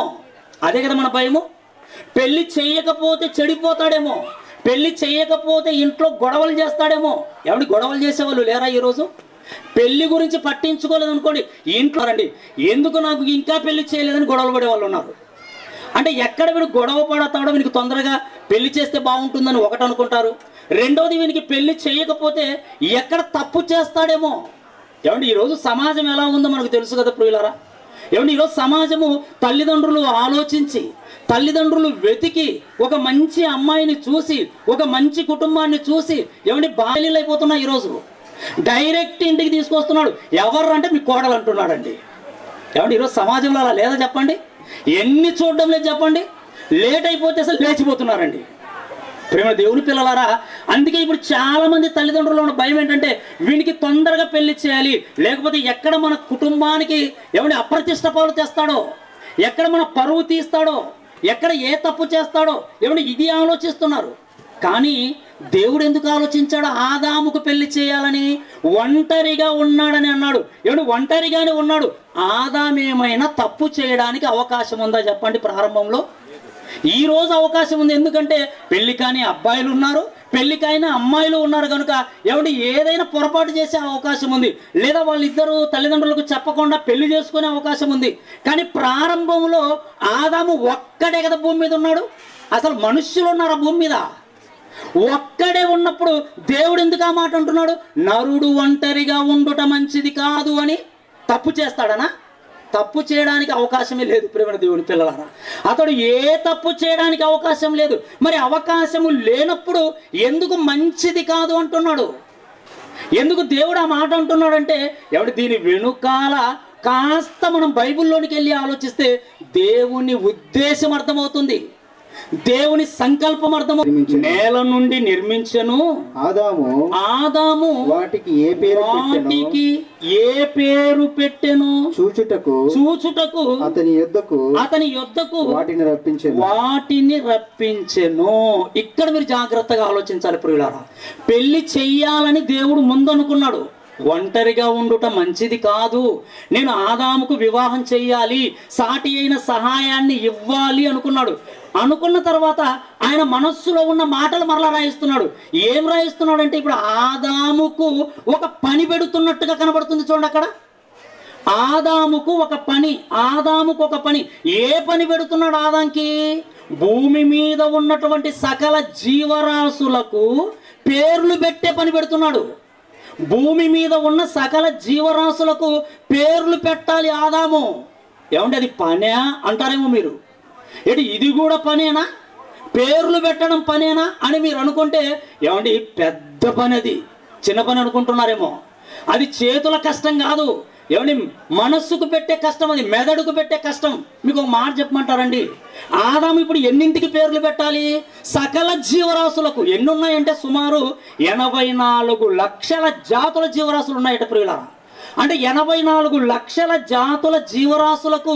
అదే కదా మన భయము, పెళ్లి చెయ్యకపోతే చెడిపోతాడేమో. పెళ్లి చేయకపోతే ఇంట్లో గొడవలు చేస్తాడేమో. ఎవడి గొడవలు చేసేవాళ్ళు లేరా ఈరోజు? పెళ్లి గురించి పట్టించుకోలేదు అనుకోండి, ఇంట్లో రండి ఎందుకు నాకు ఇంకా పెళ్లి చేయలేదని గొడవలు పడే వాళ్ళు ఉన్నారు. అంటే ఎక్కడ వీడు గొడవ పడతాడో వీనికి తొందరగా పెళ్లి చేస్తే బాగుంటుందని ఒకటి అనుకుంటారు. రెండోది వీనికి పెళ్లి చేయకపోతే ఎక్కడ తప్పు చేస్తాడేమో. ఏమంటే ఈరోజు సమాజం ఎలా ఉందో మనకు తెలుసు కదా ప్రియులారా. ఏమంటే ఈరోజు సమాజము తల్లిదండ్రులు ఆలోచించి, తల్లిదండ్రులు వెతికి ఒక మంచి అమ్మాయిని చూసి, ఒక మంచి కుటుంబాన్ని చూసి ఏమంటే బాలీలు అయిపోతున్నాయి. ఈరోజు డైరెక్ట్ ఇంటికి తీసుకొస్తున్నాడు. ఎవరు అంటే మీ కోడలు అంటున్నాడండి. ఏమంటే ఈరోజు సమాజంలో అలా లేదా చెప్పండి? ఎన్ని చూడడం లేదు చెప్పండి. లేట్ అయిపోతే అసలు లేచిపోతున్నారండి. ప్రేమ దేవుని పిల్లలారా, అందుకే ఇప్పుడు చాలా మంది తల్లిదండ్రులు ఉన్న భయం ఏంటంటే వీనికి తొందరగా పెళ్లి చేయాలి, లేకపోతే ఎక్కడ మన కుటుంబానికి ఏమంటే అప్రతిష్ట పాలు తెస్తాడో, ఎక్కడ మన పరువు తీస్తాడో, ఎక్కడ ఏ తప్పు చేస్తాడో ఏమంటే ఇది ఆలోచిస్తున్నారు. కానీ దేవుడు ఎందుకు ఆలోచించాడు ఆదాముకు పెళ్లి చేయాలని? ఒంటరిగా ఉన్నాడని అన్నాడు. ఏమంటే ఒంటరిగానే ఉన్నాడు. ఆదామేమైనా తప్పు చేయడానికి అవకాశం ఉందా చెప్పండి? ప్రారంభంలో ఈ రోజు అవకాశం ఉంది. ఎందుకంటే పెళ్లి కాని అబ్బాయిలు ఉన్నారు, పెళ్లి కాని అమ్మాయిలు ఉన్నారు కనుక ఏమంటే ఏదైనా పొరపాటు చేసే అవకాశం ఉంది. లేదా వాళ్ళిద్దరూ తల్లిదండ్రులకు చెప్పకుండా పెళ్లి చేసుకునే అవకాశం ఉంది. కానీ ప్రారంభంలో ఆదాము ఒక్కడే కదా భూమి మీద ఉన్నాడు. అసలు మనుష్యులు ఉన్నారు ఆ భూమి మీద. ఒక్కడే ఉన్నప్పుడు దేవుడు ఎందుకు ఆ మాట అంటున్నాడు? నరుడు ఒంటరిగా ఉండుట మంచిది కాదు అని. తప్పు చేస్తాడనా? తప్పు చేయడానికి అవకాశమే లేదు ప్రేమ దేవుని పిల్లలారా. అతడు ఏ తప్పు చేయడానికి అవకాశం లేదు. మరి అవకాశము లేనప్పుడు ఎందుకు మంచిది కాదు అంటున్నాడు? ఎందుకు దేవుడు ఆ మాట అంటున్నాడంటే ఎవడు దీని వెనుకాల కాస్త మనం బైబిల్లోనికి వెళ్ళి ఆలోచిస్తే దేవుని ఉద్దేశం అర్థమవుతుంది, దేవుని సంకల్పం అర్థమవుతుంది. నేల నుండి నిర్మించను ఆదాము వాటికి ఏ పేరు పెట్టెను చూచుటకు అతని యొద్దకు వాటిని రప్పించెను. ఇక్కడ మీరు జాగ్రత్తగా ఆలోచించాలి ప్రియులారా. పెళ్లి చెయ్యాలని దేవుడు ముందు అనుకున్నాడు. ఒంటరిగా ఉండుట మంచిది కాదు, నేను ఆదాముకు వివాహం చెయ్యాలి, సాటి అయిన సహాయాన్ని ఇవ్వాలి అనుకున్నాడు. అనుకున్న తర్వాత ఆయన మనస్సులో ఉన్న మాటలు మరలా రాయిస్తున్నాడు. ఏం రాయిస్తున్నాడు అంటే ఇప్పుడు ఆదాముకు ఒక పని పెడుతున్నట్టుగా కనబడుతుంది చూడండి. అక్కడ ఆదాముకు ఒక పని. ఏ పని పెడుతున్నాడు ఆదాంకి? భూమి మీద ఉన్నటువంటి సకల జీవరాశులకు పేర్లు పెట్టే పని పెడుతున్నాడు. భూమి మీద ఉన్న సకల జీవరాశులకు పేర్లు పెట్టాలి ఆదాము. ఏమంటే అది పనే అంటారేమో మీరు. ఏంటి ఇది కూడా పనేనా? పేర్లు పెట్టడం పనేనా అని మీరు అనుకుంటే ఏమండి పెద్ద పని, అది చిన్న పని అనుకుంటున్నారేమో. అది చేతుల కష్టం కాదు, ఏమండి మనస్సుకు పెట్టే కష్టం, అది మెదడుకు పెట్టే కష్టం. మీకు ఒక మాట చెప్పమంటారండి. ఆదాము ఇప్పుడు ఎన్నింటికి పేర్లు పెట్టాలి? సకల జీవరాశులకు. ఎన్ని ఉన్నాయంటే సుమారు 84 లక్షల జాతుల జీవరాశులు ఉన్నాయట ప్రియులారా. అంటే 84 లక్షల జాతుల జీవరాశులకు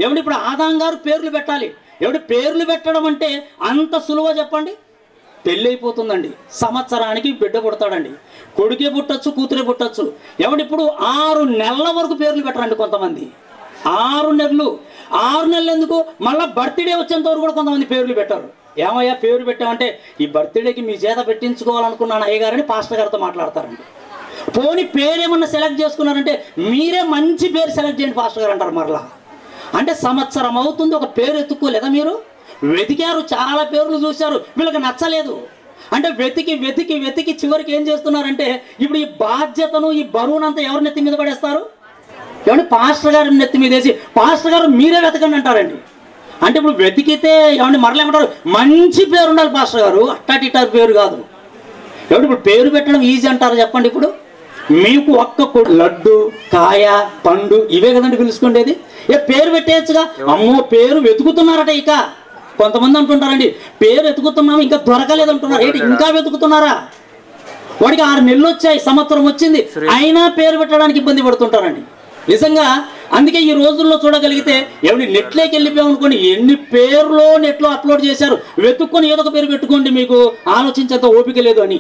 ఏమిటి ఇప్పుడు ఆదాం గారు పేర్లు పెట్టాలి. ఏమిటి పేర్లు పెట్టడం అంటే అంత సులువ చెప్పండి? పెళ్ళి అయిపోతుందండి, సంవత్సరానికి బిడ్డ పుడతాడండి. కొడుకే పుట్టచ్చు, కూతురే పుట్టచ్చు. ఏమంటే ఇప్పుడు 6 నెలల వరకు పేర్లు పెట్టరండి కొంతమంది. 6 నెలలు ఎందుకు? మళ్ళీ బర్త్డే వచ్చేంత వరకు కూడా కొంతమంది పేర్లు పెట్టారు. ఏమయ్యా పేరు పెట్టామంటే ఈ బర్త్డేకి మీ చేత పెట్టించుకోవాలనుకున్నాను అయ్యగారని పాస్టర్ గారితో మాట్లాడతారండి. పోనీ పేరేమన్నా సెలెక్ట్ చేసుకున్నారంటే మీరే మంచి పేరు సెలెక్ట్ చేయండి పాస్టర్ గారు అంటారు. మరలా అంటే సంవత్సరం అవుతుంది, ఒక పేరు ఎత్తుక్కోలేదా మీరు? వెతికారు, చాలా పేర్లు చూశారు, వీళ్ళకి నచ్చలేదు. అంటే వెతికి చివరికి ఏం చేస్తున్నారంటే ఇప్పుడు ఈ బాధ్యతను, ఈ బరువునంతా ఎవరి నెత్తి మీద పడేస్తారు? ఏమంటే పాస్టర్ గారి నెత్తి మీద వేసి పాస్టర్ గారు మీరే వెతకండి అంటారండి. అంటే ఇప్పుడు వెతికితే ఏమంటే మరలా ఏమంటారు? మంచి పేరు ఉండాలి పాస్టర్ గారు, అట్టాటి పేరు కాదు. ఏమంటే ఇప్పుడు పేరు పెట్టడం ఈజీ అంటారు చెప్పండి? ఇప్పుడు మీకు ఒక్క లడ్డు, కాయ, పండు ఇవే కదండి పిలుచుకునేది. పేరు పెట్టేయచ్చుగా. అమ్మో పేరు వెతుకుతున్నారట. ఇక కొంతమంది అంటుంటారండి పేరు వెతుకుతున్నాము ఇంకా దొరకలేదు అంటున్నారు. ఏంటి ఇంకా వెతుకుతున్నారా? వాడికి 6 నెలలు వచ్చాయి, సంవత్సరం వచ్చింది, అయినా పేరు పెట్టడానికి ఇబ్బంది పడుతుంటారండి నిజంగా. అందుకే ఈ రోజుల్లో చూడగలిగితే ఎవరి నెట్లోకి వెళ్ళిపోయామనుకోండి, ఎన్ని పేర్లో నెట్లో అప్లోడ్ చేశారు. వెతుక్కొని ఏదో ఒక పేరు పెట్టుకోండి, మీకు ఆలోచించేంత ఓపిక లేదు అని.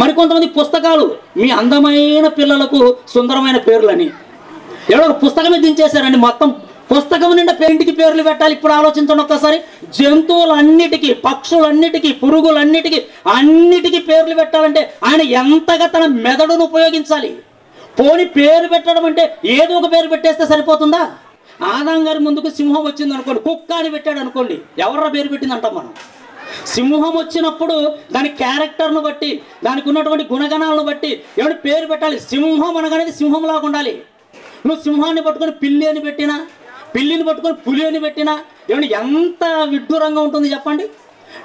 మరికొంతమంది పుస్తకాలు, మీ అందమైన పిల్లలకు సుందరమైన పేర్లని ఎవరో పుస్తకమే దించేశారండి. మొత్తం పుస్తకం నిండా పెయింటికి పేర్లు పెట్టాలి. ఇప్పుడు ఆలోచించండి ఒక్కసారి. జంతువులన్నిటికీ, పక్షులన్నిటికీ, పురుగులన్నిటికీ, అన్నిటికీ పేర్లు పెట్టాలంటే ఆయన ఎంతగా తన మెదడును ఉపయోగించాలి. పోని పేరు పెట్టడం అంటే ఏదో ఒక పేరు పెట్టేస్తే సరిపోతుందా? ఆదాం గారి ముందుకు సింహం వచ్చింది అనుకోండి, కుక్క అని పెట్టాడు అనుకోండి, ఎవరా పేరు పెట్టింది అంటాం మనం. సింహం వచ్చినప్పుడు దాని క్యారెక్టర్ను బట్టి, దానికి ఉన్నటువంటి గుణగణాలను బట్టి ఏమైనా పేరు పెట్టాలి. సింహం అనగానే సింహంలాగా ఉండాలి. నువ్వు సింహాన్ని పట్టుకొని పిల్లి అని పెట్టినా, పిల్లిని పట్టుకొని పులి అని పెట్టినా ఏమైనా ఎంత విడ్డూరంగా ఉంటుంది చెప్పండి.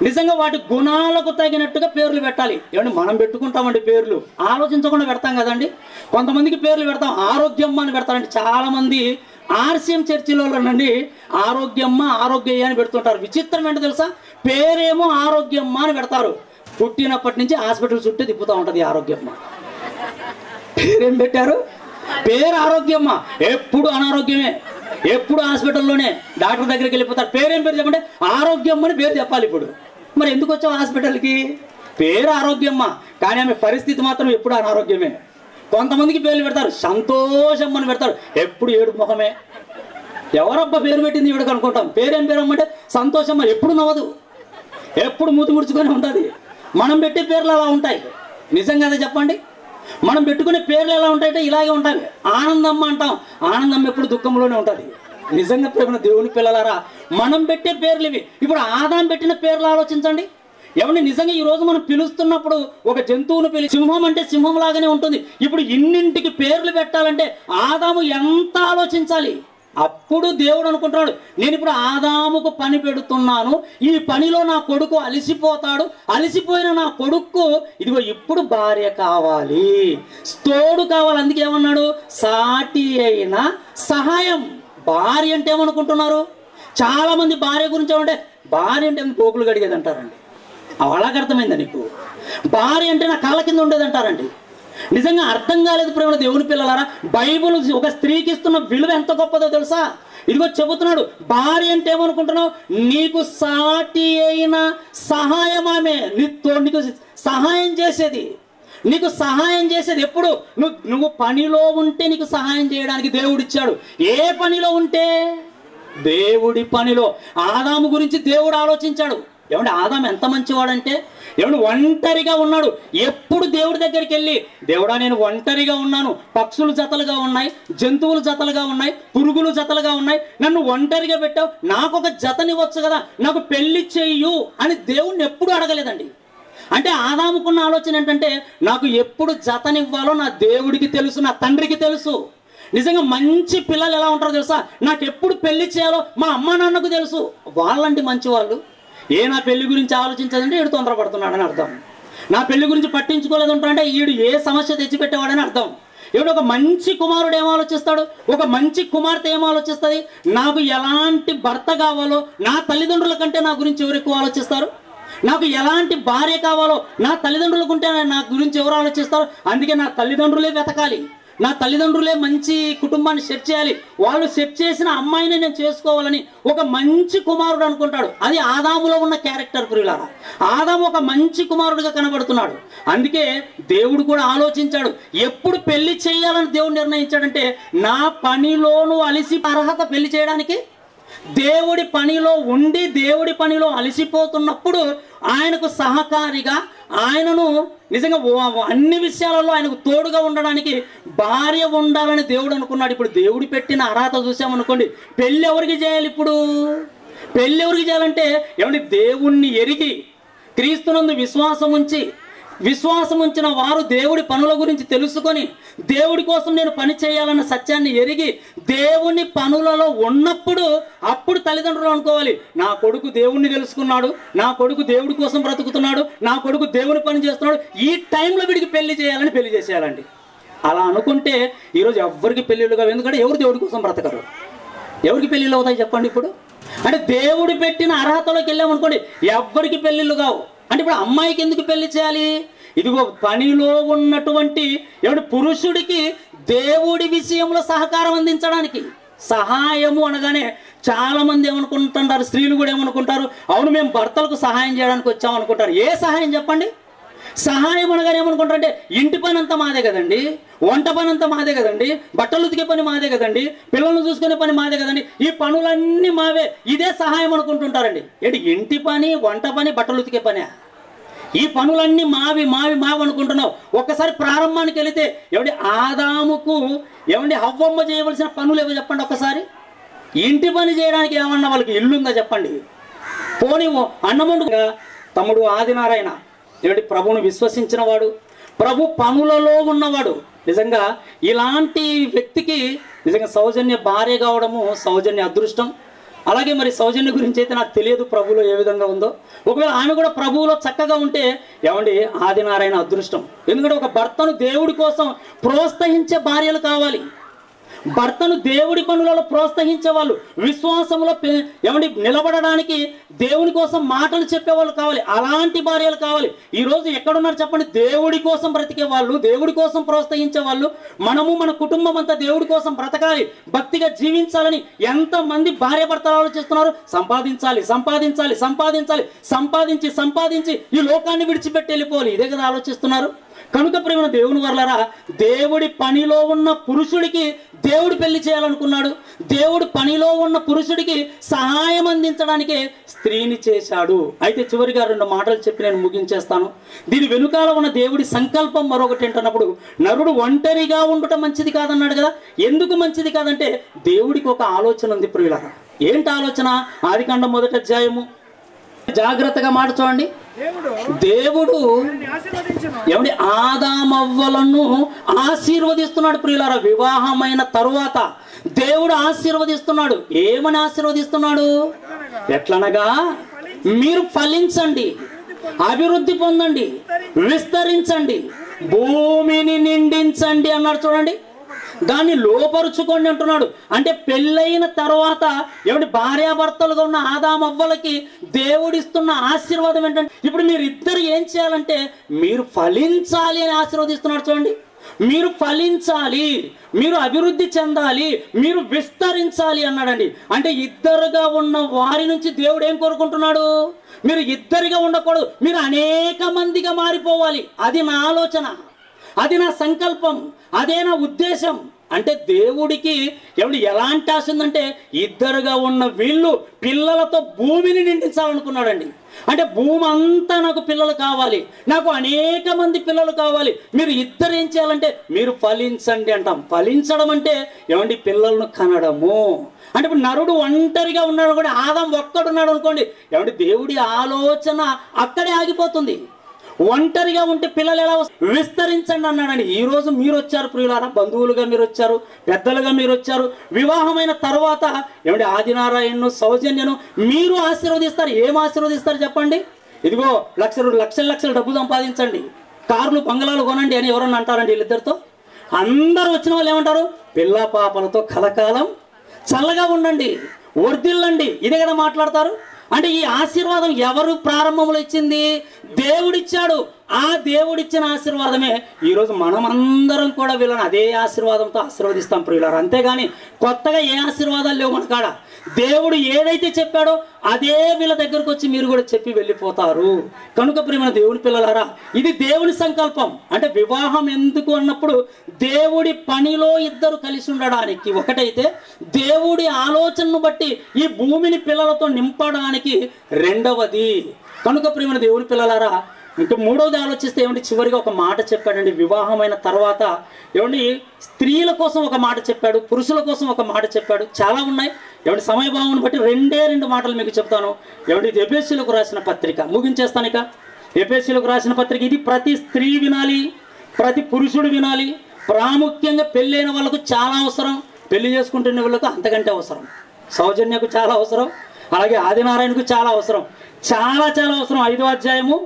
నిజంగా వాటి గుణాలకు తగినట్టుగా పేర్లు పెట్టాలి. ఏమంటే మనం పెట్టుకుంటామండి పేర్లు, ఆలోచించకుండా పెడతాం కదండి. కొంతమందికి పేర్లు పెడతాం, ఆరోగ్యమ్మ అని పెడతారండి. చాలామంది ఆర్సీఎం చర్చిలోనండి ఆరోగ్యమ్మ, ఆరోగ్యయ్య అని పెడుతుంటారు. విచిత్రం ఏంటో తెలుసా? పేరేమో ఆరోగ్యమ్మ అని పెడతారు, పుట్టినప్పటి నుంచి హాస్పిటల్ చుట్టూ తిప్పుతూ ఉంటుంది ఆరోగ్యమ్మ. పేరేం పెట్టారు? పేరు ఆరోగ్యమ్మ, ఎప్పుడు అనారోగ్యమే, ఎప్పుడు హాస్పిటల్లోనే, డాక్టర్ దగ్గరికి వెళ్ళిపోతారు. పేరేం పేరు చెప్పంటే ఆరోగ్యమ్మ అని పేరు చెప్పాలి. ఇప్పుడు మరి ఎందుకు వచ్చావు హాస్పిటల్కి? పేరు ఆరోగ్యమ్మ, కానీ ఆమె పరిస్థితి మాత్రం ఎప్పుడు అనారోగ్యమే. కొంతమందికి పేర్లు పెడతారు, సంతోషం అని పెడతారు, ఎప్పుడు ఏడుపు ముఖమే. ఎవరబ్బా పేరు పెట్టింది ఈవిడకి అనుకుంటాం. పేరేం పేరు అమ్మంటే సంతోషమ్మ, ఎప్పుడు నవ్వదు, ఎప్పుడు మూతి ముడుచుకొని ఉంటుంది. మనం పెట్టే పేర్లు అలా ఉంటాయి. నిజంగా అదే చెప్పండి. మనం పెట్టుకునే పేర్లు ఎలా ఉంటాయంటే ఇలాగే ఉంటాయి. ఆనందమ్మ అంటాం, ఆనందం ఎప్పుడు దుఃఖంలోనే ఉంటుంది. నిజంగా ప్రేమ దేవుని పిల్లలారా, మనం పెట్టే పేర్లు ఇవి. ఇప్పుడు ఆదాం పెట్టిన పేర్లు ఆలోచించండి. ఎవరిని నిజంగా ఈ రోజు మనం పిలుస్తున్నప్పుడు ఒక జంతువును పిలిచి సింహం అంటే సింహం లాగానే ఉంటుంది. ఇప్పుడు ఇన్నింటికి పేర్లు పెట్టాలంటే ఆదాము ఎంత ఆలోచించాలి. అప్పుడు దేవుడు అనుకుంటున్నాడు, నేను ఇప్పుడు ఆదాముకు పని పెడుతున్నాను, ఈ పనిలో నా కొడుకు అలసిపోతాడు, అలసిపోయిన నా కొడుకు ఇదిగో ఇప్పుడు భార్య కావాలి, తోడు కావాలి. అందుకే ఏమన్నాడు? సాటి అయిన సహాయం. భార్య అంటే ఏమనుకుంటున్నారు? చాలా మంది భార్య గురించి ఏమంటే భార్య అంటే పోకులు గడిగేది అంటారండి. అలాగ అర్థమైందా నీకు? భార్య అంటే నా కాళ్ళ కింద ఉండేది అంటారండి. నిజంగా అర్థం కాలేదు ప్రేమ దేవుని పిల్లలారా. బైబుల్ ఒక స్త్రీకి ఇస్తున్న విలువ ఎంత గొప్పదో తెలుసా? ఇదిగో చెబుతున్నాడు, భార్య అంటే ఏమనుకుంటున్నావు? నీకు సాటి అయిన సహాయం. ఆమె నీకు సహాయం చేసేది, నీకు సహాయం చేసేది. ఎప్పుడు నువ్వు పనిలో ఉంటే నీకు సహాయం చేయడానికి దేవుడు ఇచ్చాడు. ఏ పనిలో ఉంటే? దేవుడి పనిలో. ఆదాము గురించి దేవుడు ఆలోచించాడు. ఏమంటే ఆదాము ఎంత మంచివాడంటే, ఏమంటే ఒంటరిగా ఉన్నాడు. ఎప్పుడు దేవుడి దగ్గరికి వెళ్ళి, దేవుడా నేను ఒంటరిగా ఉన్నాను, పక్షులు జతలుగా ఉన్నాయి, జంతువులు జతలుగా ఉన్నాయి, పురుగులు జతలుగా ఉన్నాయి, నన్ను ఒంటరిగా పెట్టావు, నాకు ఒక జతనివ్వచ్చు కదా, నాకు పెళ్లి చెయ్యు అని దేవుణ్ణి ఎప్పుడు అడగలేదండి. అంటే ఆదాముకున్న ఆలోచన ఏంటంటే, నాకు ఎప్పుడు జతనివ్వాలో నా దేవుడికి తెలుసు, నా తండ్రికి తెలుసు. నిజంగా మంచి పిల్లలు ఎలా ఉంటారో తెలుసా? నాకు ఎప్పుడు పెళ్లి చేయాలో మా అమ్మా నాన్నకు తెలుసు. వాళ్ళంటి మంచి వాళ్ళు. నా పెళ్లి గురించి ఆలోచించదంటే ఈడు తొందరపడుతున్నాడని అర్థం. నా పెళ్లి గురించి పట్టించుకోలేదు ఉంటాడంటే ఈడు ఏ సమస్య తెచ్చిపెట్టేవాడని అర్థం. ఈవిడ ఒక మంచి కుమారుడు ఏం ఆలోచిస్తాడు? ఒక మంచి కుమార్తె ఏం ఆలోచిస్తుంది? నాకు ఎలాంటి భర్త కావాలో నా తల్లిదండ్రుల కంటే నా గురించి ఎవరు ఎక్కువ ఆలోచిస్తారు? నాకు ఎలాంటి భార్య కావాలో నా తల్లిదండ్రులకు ఉంటే నా గురించి ఎవరు ఆలోచిస్తారు? అందుకే నా తల్లిదండ్రులే వెతకాలి, నా తల్లిదండ్రులే మంచి కుటుంబాన్ని సెట్ చేయాలి, వాళ్ళు సెట్ చేసిన అమ్మాయిని నేను చేసుకోవాలని ఒక మంచి కుమారుడు అనుకుంటాడు. అది ఆదాములో ఉన్న క్యారెక్టర్ ప్రియులారా. ఆదాము ఒక మంచి కుమారుడుగా కనబడుతున్నాడు. అందుకే దేవుడు కూడా ఆలోచించాడు, ఎప్పుడు పెళ్లి చేయాలని దేవుడు నిర్ణయించాడంటే, నా పనిలోను అలసి అర్హత పెళ్లి చేయడానికి. దేవుడి పనిలో ఉండి దేవుడి పనిలో అలసిపోతున్నప్పుడు ఆయనకు సహకారిగా, ఆయనను నిజంగా అన్ని విషయాలలో ఆయనకు తోడుగా ఉండడానికి భార్య ఉండాలని దేవుడు అనుకున్నాడు. ఇప్పుడు దేవుడు పెట్టిన అర్హత చూసామనుకోండి, పెళ్ళి ఎవరికి చేయాలి? ఇప్పుడు పెళ్ళి ఎవరికి చేయాలంటే ఏమంటే దేవుణ్ణి ఎరిగి క్రీస్తునందు విశ్వాసం ఉంచిన వారు దేవుడి పనుల గురించి తెలుసుకొని దేవుడి కోసం నేను పని చేయాలన్న సత్యాన్ని ఎరిగి దేవుని పనులలో ఉన్నప్పుడు అప్పుడు తల్లిదండ్రులు అనుకోవాలి, నా కొడుకు దేవుణ్ణి తెలుసుకున్నాడు, నా కొడుకు దేవుడి కోసం బ్రతుకుతున్నాడు, నా కొడుకు దేవుని పని చేస్తున్నాడు, ఈ టైంలో వీడికి పెళ్లి చేయాలని పెళ్లి చేసేయాలండి. అలా అనుకుంటే ఈరోజు ఎవరికి పెళ్ళిళ్ళు కావు. ఎందుకంటే ఎవరు దేవుడి కోసం బ్రతకరు, ఎవరికి పెళ్ళిళ్ళు అవుతాయి చెప్పండి? ఇప్పుడు అంటే దేవుడు పెట్టిన అర్హతలోకి వెళ్ళామనుకోండి, ఎవరికి పెళ్ళిళ్ళు కావు. అంటే ఇప్పుడు అమ్మాయికి ఎందుకు పెళ్లి చేయాలి? ఇదిగో పనిలో ఉన్నటువంటి పురుషుడికి దేవుడి విషయంలో సహకారం అందించడానికి. సహాయము అనగానే చాలా మంది ఏమనుకుంటుంటారు, స్త్రీలు కూడా ఏమనుకుంటారు, అవును మేము భర్తలకు సహాయం చేయడానికి వచ్చామనుకుంటారు. ఏ సహాయం చెప్పండి? సహాయం అనగానే ఏమనుకుంటారంటే ఇంటి పని అంతా మాదే కదండి, వంట పని అంతా మాదే కదండి, బట్టలు ఉతికే పని మాదే కదండి, పిల్లలను చూసుకునే పని మాదే కదండి, ఈ పనులన్నీ మావే, ఇదే సహాయం అనుకుంటుంటారండి. ఏంటి ఇంటి పని, వంట పని, బట్టలు ఉతికే పని, ఈ పనులన్నీ మావి మావి మావి అనుకుంటున్నావు. ఒక్కసారి ప్రారంభానికి వెళితే ఏమండి ఆదాముకు ఏమండి హవ్వమ్మ చేయవలసిన పనులు ఏవో చెప్పండి. ఒక్కసారి ఇంటి పని చేయడానికి ఏమన్నా వాళ్ళకి ఇల్లుందా చెప్పండి. పోనీ అన్నమండుగా తమ్ముడు ఆదినారాయణ ఏమిటి ప్రభువును విశ్వసించిన వాడు, ప్రభు పనులలో ఉన్నవాడు. నిజంగా ఇలాంటి వ్యక్తికి నిజంగా సౌజన్య భార్య కావడము సౌజన్య అదృష్టం. అలాగే మరి సౌజన్య గురించి అయితే నాకు తెలియదు ప్రభువులో ఏ విధంగా ఉందో. ఒకవేళ ఆమె కూడా ప్రభువులో చక్కగా ఉంటే ఏమండి ఆదినారాయణ అదృష్టం. ఎందుకంటే ఒక భర్తను దేవుడి కోసం ప్రోత్సహించే భార్యలు కావాలి. భర్తను దేవుడి పనులలో ప్రోత్సహించే వాళ్ళు, విశ్వాసంలో ఏమండి నిలబడడానికి దేవుని కోసం మాటలు చెప్పేవాళ్ళు కావాలి. అలాంటి భార్యలు కావాలి. ఈరోజు ఎక్కడున్నారు చెప్పండి? దేవుడి కోసం బ్రతికే వాళ్ళు, దేవుడి కోసం ప్రోత్సహించే వాళ్ళు. మనము మన కుటుంబం అంతా దేవుడి కోసం బ్రతకాలి, భక్తిగా జీవించాలని ఎంతమంది భార్య భర్తలు ఆలోచిస్తున్నారు? సంపాదించాలి సంపాదించాలి సంపాదించాలి, సంపాదించి సంపాదించి ఈ లోకాన్ని విడిచిపెట్టి వెళ్ళిపోవాలి, ఇదే కదా ఆలోచిస్తున్నారు. కనుక ప్రేమ దేవుని వర్లారా, దేవుడి పనిలో ఉన్న పురుషుడికి దేవుడు పెళ్లి చేయాలనుకున్నాడు. దేవుడు పనిలో ఉన్న పురుషుడికి సహాయం అందించడానికి స్త్రీని చేశాడు. అయితే చివరిగా 2 మాటలు చెప్పి నేను ముగించేస్తాను. దీని వెనుకాల ఉన్న దేవుడి సంకల్పం మరొకటి ఏంటన్నప్పుడు, నరుడు ఒంటరిగా ఉండటం మంచిది కాదన్నాడు కదా. ఎందుకు మంచిది కాదంటే దేవుడికి ఒక ఆలోచన ఉంది ప్రియులారా. ఏంటి ఆలోచన? ఆదికాండం 1వ అధ్యాయము జాగ్రత్తగా మాట చూడండి. దేవుడు ఏమండి ఆదామవ్వలను ఆశీర్వదిస్తున్నాడు ప్రియులారా. వివాహమైన తరువాత దేవుడు ఆశీర్వదిస్తున్నాడు. ఏమని ఆశీర్వదిస్తున్నాడు? ఎట్లనగా మీరు ఫలించండి, అభివృద్ధి పొందండి, విస్తరించండి, భూమిని నిండించండి అన్నాడు. చూడండి, దాన్ని లోపరుచుకోండి అంటున్నాడు. అంటే పెళ్ళైన తర్వాత ఏమిటి భార్యాభర్తలుగా ఉన్న ఆదామవ్వలకి దేవుడిస్తున్న ఆశీర్వాదం ఏంటంటే, ఇప్పుడు మీరు ఇద్దరు ఏం చేయాలంటే మీరు ఫలించాలి అని ఆశీర్వదిస్తున్నాడు. చూడండి, మీరు ఫలించాలి, మీరు అభివృద్ధి చెందాలి, మీరు విస్తరించాలి అన్నాడండి. అంటే ఇద్దరుగా ఉన్న వారి నుంచి దేవుడు ఏం కోరుకుంటున్నాడు? మీరు ఇద్దరిగా ఉండకూడదు, మీరు అనేక మందిగా మారిపోవాలి. అది నా ఆలోచన, అది నా సంకల్పం, అదే నా ఉద్దేశం. అంటే దేవుడికి ఏమిటి ఎలాంటి ఆశ ఉందంటే ఇద్దరుగా ఉన్న వీళ్ళు పిల్లలతో భూమిని నిండించాలనుకున్నాడండి. అంటే భూమి అంతా నాకు పిల్లలు కావాలి, నాకు అనేక మంది పిల్లలు కావాలి. మీరు ఇద్దరు ఏం చేయాలంటే మీరు ఫలించండి అంటాం. ఫలించడం అంటే ఏమండి పిల్లలను కనడము. అంటే ఇప్పుడు నరుడు ఒంటరిగా ఉన్నాడు కూడా, ఆదాం ఒక్కడున్నాడు అనుకోండి, ఏమంటే దేవుడి ఆలోచన అక్కడే ఆగిపోతుంది. ఒంటరిగా ఉంటే పిల్లలు ఎలా విస్తరించండి అన్నాడండి. ఈ రోజు మీరు వచ్చారు ప్రియులారా, బంధువులుగా మీరు వచ్చారు, పెద్దలుగా మీరు వచ్చారు. వివాహమైన తర్వాత ఏమంటే ఆదినారాయణను సౌజన్యను మీరు ఆశీర్వదిస్తారు. ఏం ఆశీర్వదిస్తారు చెప్పండి? ఇదిగో లక్షల డబ్బు సంపాదించండి, కార్లు బంగళాలు కొనండి అని ఎవరన్నా అంటారండి? వీళ్ళిద్దరితో అందరూ వచ్చిన వాళ్ళు ఏమంటారు? పిల్ల పాపలతో కలకాలం చల్లగా ఉండండి, వర్ధిల్లండి, ఇదే కదా మాట్లాడతారు. అంటే ఈ ఆశీర్వాదం ఎవరు ప్రారంభంలో ఇచ్చింది? దేవుడిచ్చాడు. ఆ దేవుడిచ్చిన ఆశీర్వాదమే ఈరోజు మనమందరం కూడా వీళ్ళని అదే ఆశీర్వాదంతో ఆశీర్వదిస్తాం ప్రియులారా. అంతేగాని కొత్తగా ఏ ఆశీర్వాదాలు లేవు మన కాడ. దేవుడు ఏదైతే చెప్పాడో అదే వీళ్ళ దగ్గరకు వచ్చి మీరు కూడా చెప్పి వెళ్ళిపోతారు. కనుక ప్రియమైన దేవుని పిల్లలారా, ఇది దేవుని సంకల్పం. అంటే వివాహం ఎందుకు అన్నప్పుడు దేవుడి పనిలో ఇద్దరు కలిసి ఉండడానికి ఒకటైతే, దేవుడి ఆలోచనను బట్టి ఈ భూమిని పిల్లలతో నింపడానికి రెండవది. కనుక ప్రియమైన దేవుని పిల్లలారా, ఇంకా మూడవది ఆలోచిస్తే ఏమంటే చివరిగా ఒక మాట చెప్పాడండి. వివాహమైన తర్వాత ఏమండి స్త్రీల కోసం ఒక మాట చెప్పాడు, పురుషుల కోసం ఒక మాట చెప్పాడు. చాలా ఉన్నాయి. ఏమంటే సమయభావం బట్టి 2 మాటలు మీకు చెప్తాను. ఏమంటే ఎఫెసీయులకు రాసిన పత్రిక ముగించేస్తాను. ఇక ఎఫెసీయులకు రాసిన పత్రిక ఇది ప్రతి స్త్రీ వినాలి, ప్రతి పురుషుడు వినాలి. ప్రాముఖ్యంగా పెళ్ళైన వాళ్ళకు చాలా అవసరం, పెళ్లి చేసుకుంటున్న వాళ్ళకు అంతకంటే అవసరం. సౌజన్యకు చాలా అవసరం, అలాగే ఆదినారాయణకు చాలా అవసరం, చాలా చాలా అవసరం. 5వ అధ్యాయము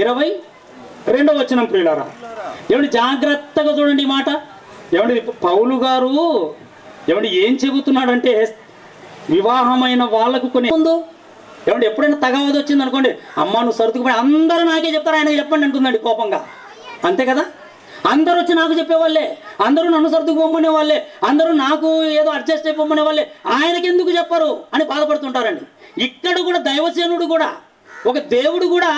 22వ వచనం ప్రియులారా, ఏమండి జాగ్రత్తగా చూడండి ఈ మాట. ఏమండి పౌలు గారు ఏమండి ఏం చెబుతున్నాడంటే, వివాహమైన వాళ్ళకు కొన్ని ముందు ఏమంటే ఎప్పుడైనా తగవది వచ్చింది అనుకోండి, అమ్మ నువ్వు సర్దుకుపోయి అందరూ నాకే చెప్తారు, ఆయన చెప్పండి అంటుందండి కోపంగా. అంతే కదా, అందరూ వచ్చి నాకు చెప్పేవాళ్ళే, అందరూ నన్ను సర్దుకుపోమనే వాళ్ళే, అందరూ నాకు ఏదో అడ్జస్ట్ అయిపోమనే వాళ్ళే, ఆయనకి ఎందుకు చెప్పరు అని బాధపడుతుంటారండి. ఇక్కడ కూడా దైవసేనుడు కూడా ఒక దేవుడు కూడా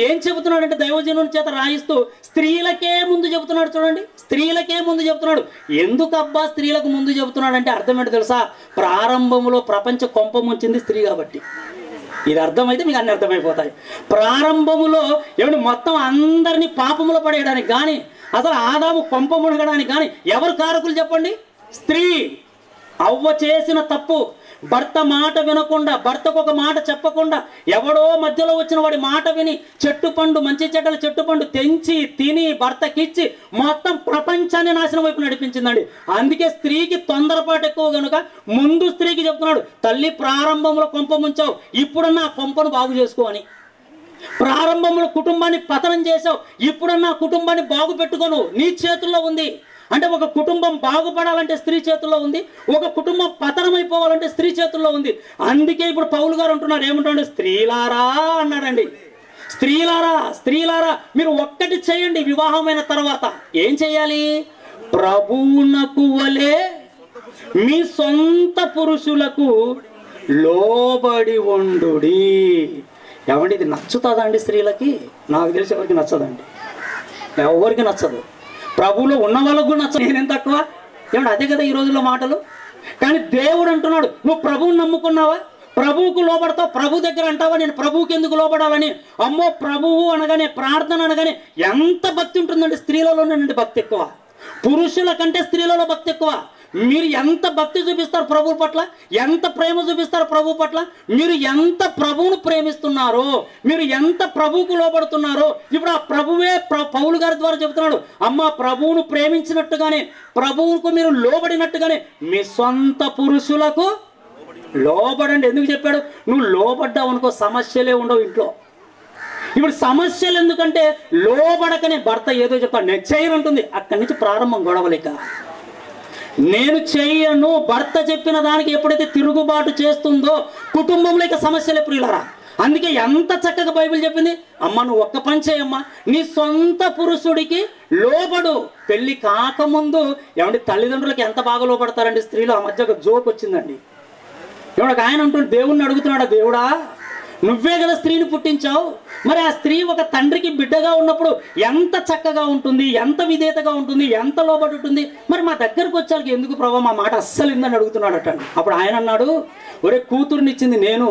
ఏం చెబుతున్నాడంటే దైవజనుని చేత రాయిస్తూ స్త్రీలకే ముందు చెబుతున్నాడు. చూడండి, స్త్రీలకే ముందు చెబుతున్నాడు. ఎందుకబ్బా స్త్రీలకు ముందు చెబుతున్నాడు అంటే అర్థం ఏంటో తెలుసా? ప్రారంభంలో ప్రపంచ కొంప ముంచింది స్త్రీ కాబట్టి. ఇది అర్థమైతే మీకు అన్ని అర్థమైపోతాయి. ప్రారంభములో మొత్తం అందరినీ పాపములో పడేయడానికి కానీ, అసలు ఆదాము కొంప మునగడానికి కానీ ఎవరు కారకులు చెప్పండి? స్త్రీ. అవ్వ చేసిన తప్పు, భర్త మాట వినకుండా, భర్తకు ఒక మాట చెప్పకుండా, ఎవడో మధ్యలో వచ్చిన వాడి మాట విని చెట్టు పండు, మంచి చెడ్డల చెట్టు పండు తెంచి తిని భర్తకిచ్చి మొత్తం ప్రపంచాన్ని నాశనం వైపు నడిపించిందండి. అందుకే స్త్రీకి తొందరపాటు ఎక్కువ కనుక ముందు స్త్రీకి చెప్తున్నాడు, తల్లి ప్రారంభంలో కొంప ముంచావు, ఇప్పుడన్నా ఆ కొంపను బాగు చేసుకో అని. ప్రారంభంలో కుటుంబాన్ని పతనం చేసావు, ఇప్పుడన్నా కుటుంబాన్ని బాగు పెట్టుకోను, నీ చేతుల్లో ఉంది. అంటే ఒక కుటుంబం బాగుపడాలంటే స్త్రీ చేతుల్లో ఉంది, ఒక కుటుంబం పతనం అయిపోవాలంటే స్త్రీ చేతుల్లో ఉంది. అందుకే ఇప్పుడు పౌలు గారు అంటున్నారు, ఏమంటాడు? స్త్రీలారా అన్నాడండి. స్త్రీలారా, స్త్రీలారా మీరు ఒక్కటి చేయండి. వివాహమైన తర్వాత ఏం చేయాలి? ప్రభువునకు వలె మీ సొంత పురుషులకు లోబడి ఉండుడి. ఏమండి ఇది నచ్చుతుందా అండి స్త్రీలకి? నాకు తెలిసి ఎవరికి నచ్చదండి, ఎవరికి నచ్చదు. ప్రభువులో ఉన్న వాళ్ళకు కూడా నచ్చదు. నేనేం తక్కువ? ఏమంటే అదే కదా ఈ రోజుల్లో మాటలు. కానీ దేవుడు అంటున్నాడు, నువ్వు ప్రభువుని నమ్ముకున్నావా? ప్రభువుకు లోబడతావు. ప్రభు దగ్గర అంటావా నేను ప్రభువుకి ఎందుకు లోబడాలని? అమ్మో, ప్రభువు అనగానే, ప్రార్థన అనగానే ఎంత భక్తి ఉంటుందండి. స్త్రీలలోనే భక్తి ఎక్కువ, పురుషుల కంటే స్త్రీలలో భక్తి ఎక్కువ. మీరు ఎంత భక్తి చూపిస్తారు ప్రభు పట్ల, ఎంత ప్రేమ చూపిస్తారు ప్రభు పట్ల, మీరు ఎంత ప్రభువును ప్రేమిస్తున్నారో, మీరు ఎంత ప్రభువుకు లోబడుతున్నారో. ఇప్పుడు ఆ ప్రభువే పౌలు గారి ద్వారా చెబుతున్నాడు, అమ్మ ప్రభువును ప్రేమించినట్టుగానే, ప్రభువుకు మీరు లోబడినట్టుగానే మీ సొంత పురుషులకు లోబడండి. ఎందుకు చెప్పాడు? నువ్వు లోబడ్డావు అనుకో సమస్యలే ఉండవు ఇంట్లో. ఇప్పుడు సమస్యలు ఎందుకంటే లోబడకనే భర్త ఏదో చెప్తాడు, నేను చేయను ఉంటుంది. అక్కడి నుంచి ప్రారంభం గొడవలేక. నేను చెయ్యను భర్త చెప్పిన దానికి ఎప్పుడైతే తిరుగుబాటు చేస్తుందో కుటుంబంలో ఇక సమస్యలే ప్రియులారా. అందుకే ఎంత చక్కగా బైబిల్ చెప్పింది, అమ్మ నువ్వు ఒక్క పని చేయమ్మా, నీ సొంత పురుషుడికి లోబడు. పెళ్లి కాకముందు తల్లిదండ్రులకి ఎంత బాగా లోబడతారండి స్త్రీలు. ఆ మధ్య ఒక జోక్ వచ్చిందండి. ఒక ఆయన అంటుంటే దేవుణ్ణి అడుగుతున్నాడు, దేవుడా నువ్వే కదా స్త్రీని పుట్టించావు, మరి ఆ స్త్రీ ఒక తండ్రికి బిడ్డగా ఉన్నప్పుడు ఎంత చక్కగా ఉంటుంది, ఎంత విధేయతగా ఉంటుంది, ఎంత లోబడి ఉంటుంది, మరి మా దగ్గరకు వచ్చాక ఎందుకు ప్రభావ మా మాట అస్సలు ఇందని అడుగుతున్నాడు అట. అప్పుడు ఆయన అన్నాడు, ఒరే కూతురునిచ్చింది నేను,